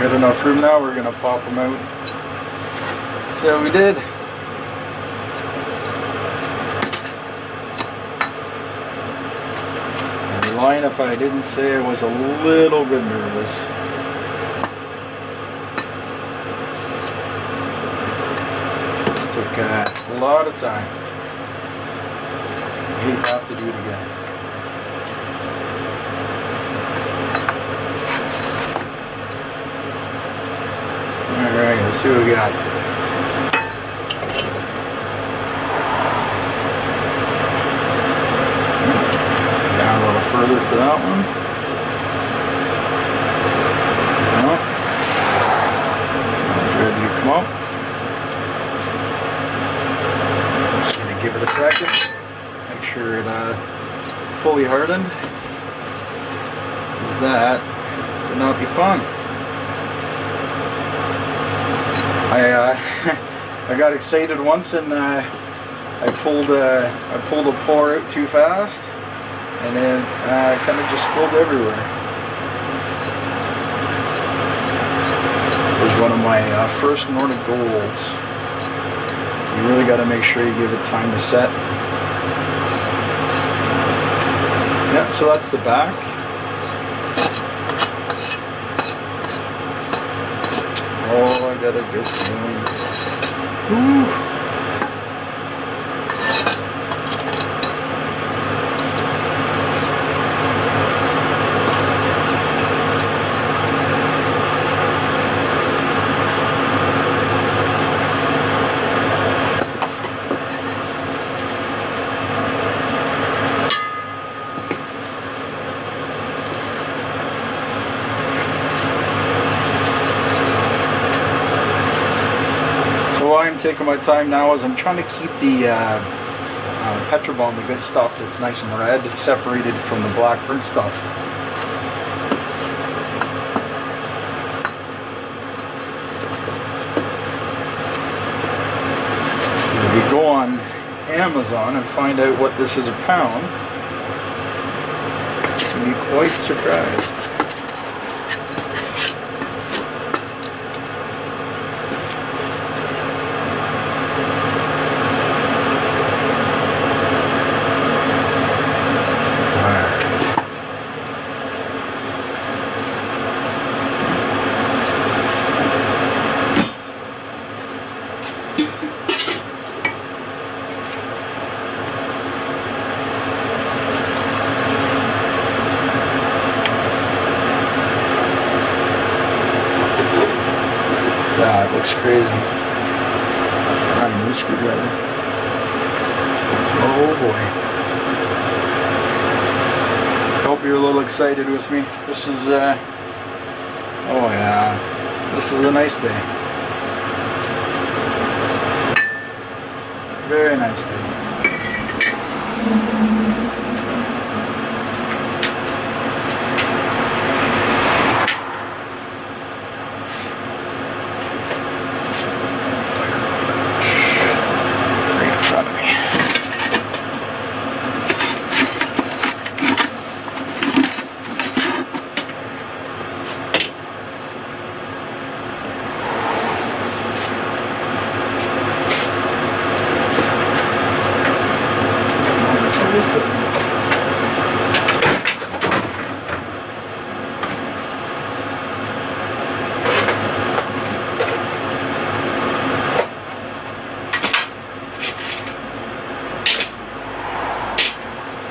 Enough room now, we're gonna pop them out. So we did. I'd be lying if I didn't say I was a little bit nervous. This took a lot of time. I hate to have to do it again. Alright, let's see what we got. Down a little further for that one. No. It's ready to come up. Just going to give it a second. Make sure it fully hardened. Because that would not be fun. I got excited once and I pulled a pour out too fast, and then kind of just spilled everywhere. It was one of my first Nordic golds. You really got to make sure you give it time to set. Yeah, so that's the back. Oh, I got a good feeling. Ooh. why I'm taking my time now is I'm trying to keep the petrobone, the good stuff that's nice and red, separated from the black burnt stuff. If you go on Amazon and find out what this is a pound, you'll be quite surprised. Yeah, it looks crazy. Not even a screwdriver. Oh boy. Hope you're a little excited with me. This is oh yeah, this is a nice day. Very nice day.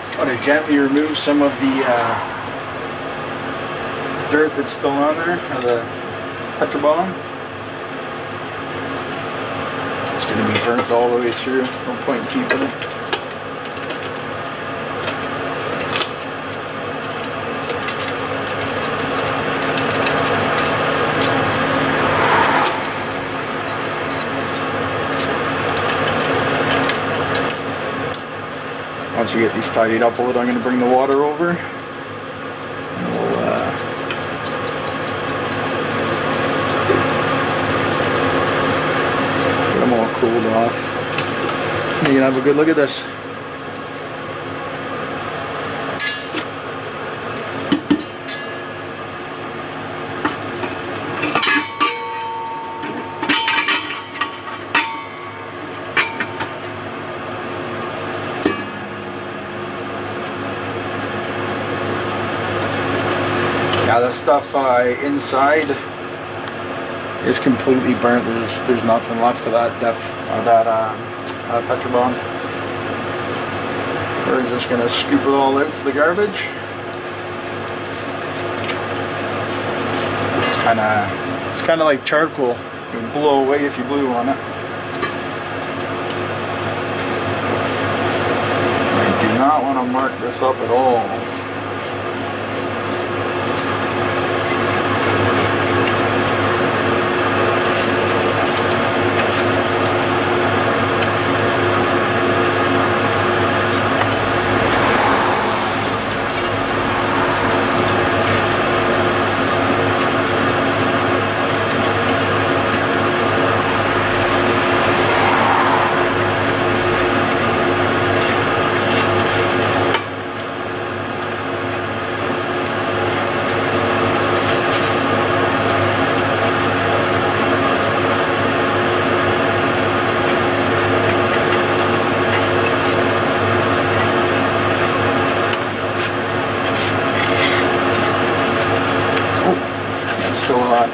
I want to gently remove some of the dirt that's still on there, or the petrobone. It's going to be burnt all the way through. No point in keeping it. Once we get these tidied up a little, I'm going to bring the water over. And we'll get them all cooled off. And you can have a good look at this. Yeah, the stuff inside is completely burnt. There's nothing left of that petrobone. We're just gonna scoop it all out for the garbage. It's kind of like charcoal. You can blow away if you blew on it. I do not want to mark this up at all. Still hot.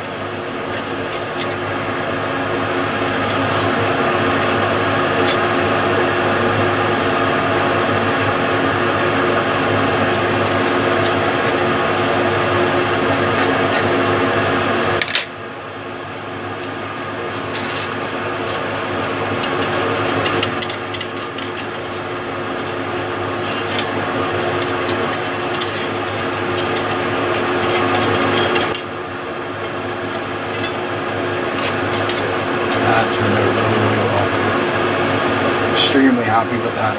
Turn it over. extremely happy with that.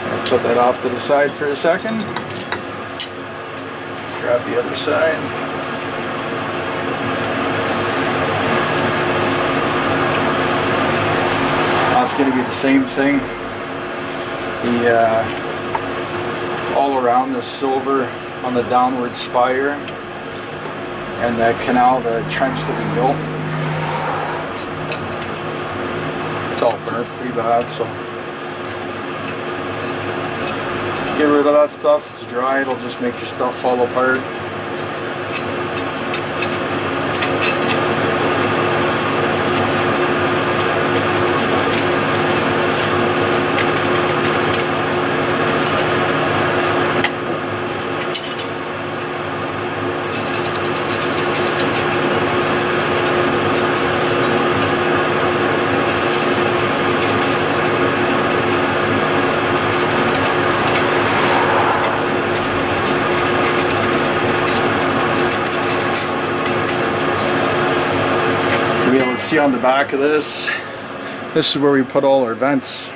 I'll put that off to the side for a second. Grab the other side. That's going to be the same thing. The all around the silver on the downward spire and the canal, the trench that we built. It's all burnt pretty bad, so get rid of that stuff. It's dry, it'll just make your stuff fall apart. See on the back of this is where we put all our vents.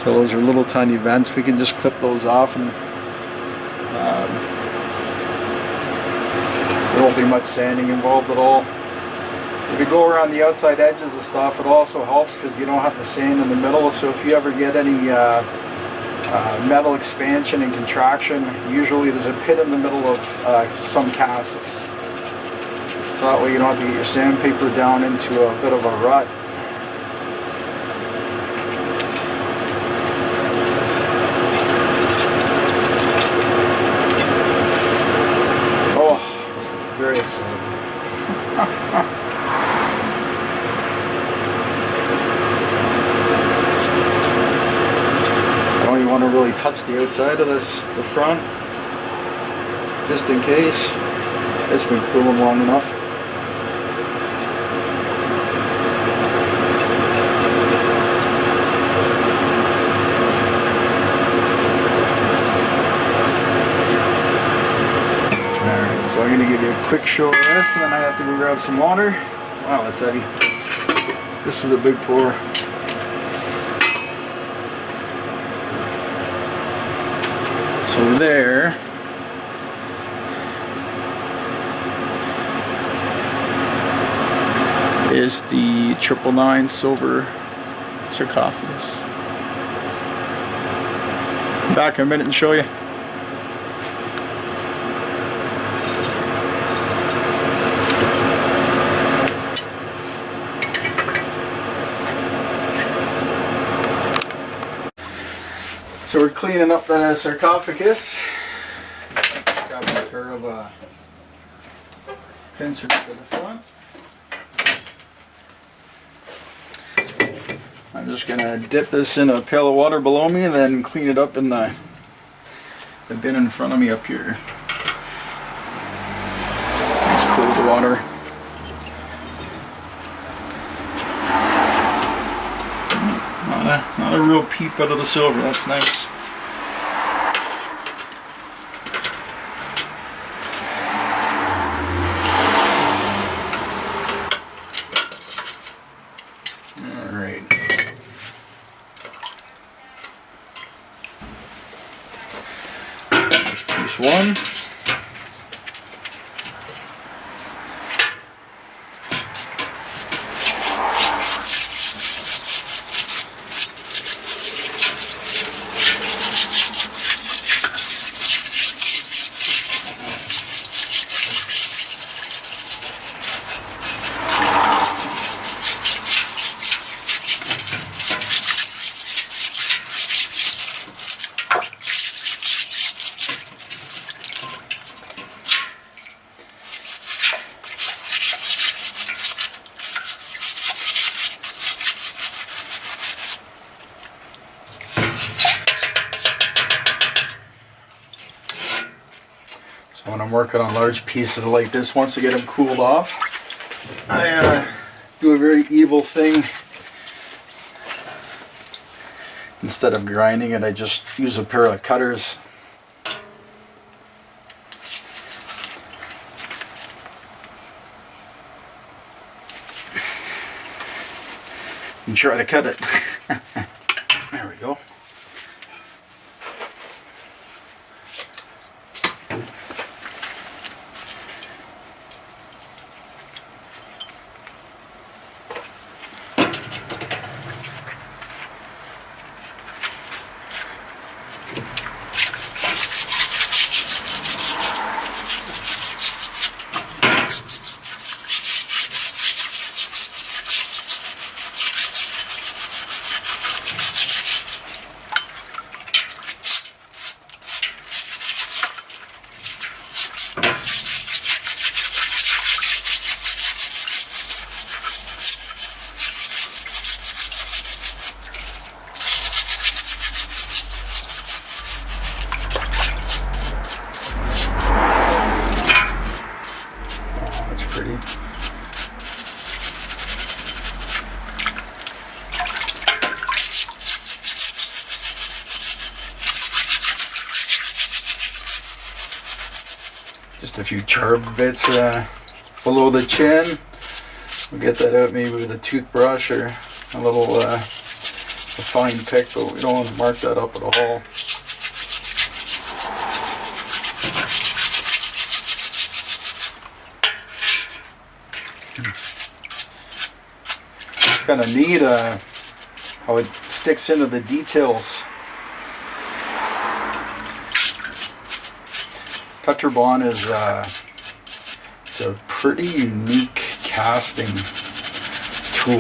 So those are little tiny vents. We can just clip those off, and there won't be much sanding involved at all. If you go around the outside edges of stuff, it also helps because you don't have to sand in the middle. So if you ever get any metal expansion and contraction, usually there's a pit in the middle of some casts. So that way you don't have to get your sandpaper down into a bit of a rut. Oh, it's very exciting. I don't even want to really touch the outside of this, the front, just in case. It's been cooling long enough. So I'm going to give you a quick show of this, and then I have to go grab some water. Wow, that's heavy. This is a big pour. So there is the 999 silver sarcophagus. Back in a minute and show you. So we're cleaning up the sarcophagus. Got a pair of pincers for the front. I'm just gonna dip this in a pail of water below me and then clean it up in the bin in front of me up here. Nice cold water. Not a real peep out of the silver, that's nice. Alright. There's piece one. When I'm working on large pieces like this, once I get them cooled off, I do a very evil thing. Instead of grinding it, I just use a pair of cutters. and try to cut it. There we go. Just a few charred bits below the chin. We'll get that out maybe with a toothbrush or a little fine pick, but we don't want to mark that up at all. It's kind of neat how it sticks into the details. Cutter Bond is it's a pretty unique casting tool.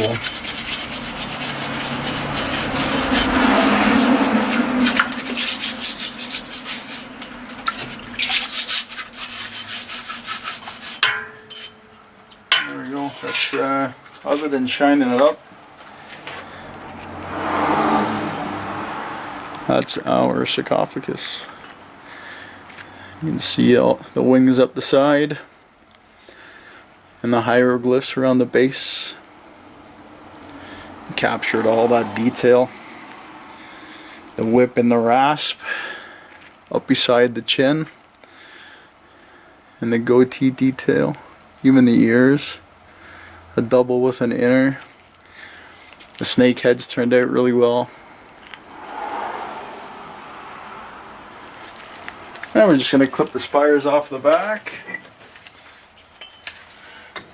There we go. That's other than shining it up, that's our sarcophagus. You can see all the wings up the side and the hieroglyphs around the base. Captured all that detail. The whip and the rasp up beside the chin, and the goatee detail, even the ears, a double with an inner. The snake heads turned out really well. Now we're just going to clip the spires off the back.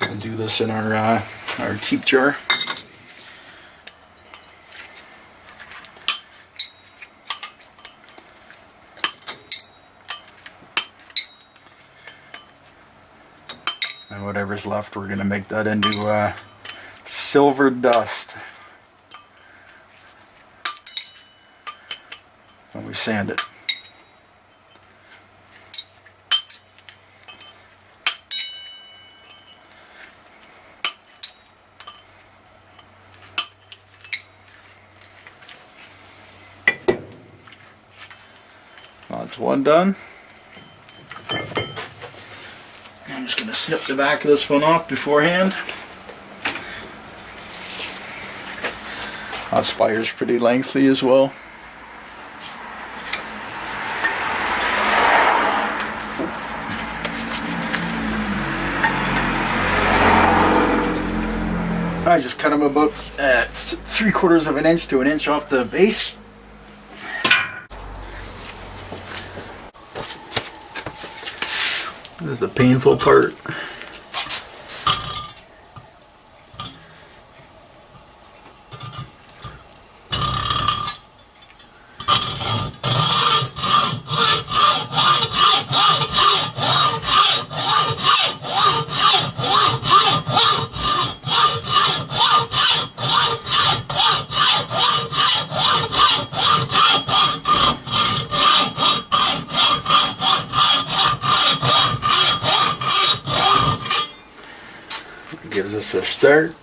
We'll do this in our teep jar. And whatever's left, we're going to make that into silver dust when we sand it. That's one done. I'm just going to snip the back of this one off beforehand. That spire's pretty lengthy as well. I just cut them about 3/4 of an inch to an inch off the base. This is the painful part. Gives us a start.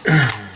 right.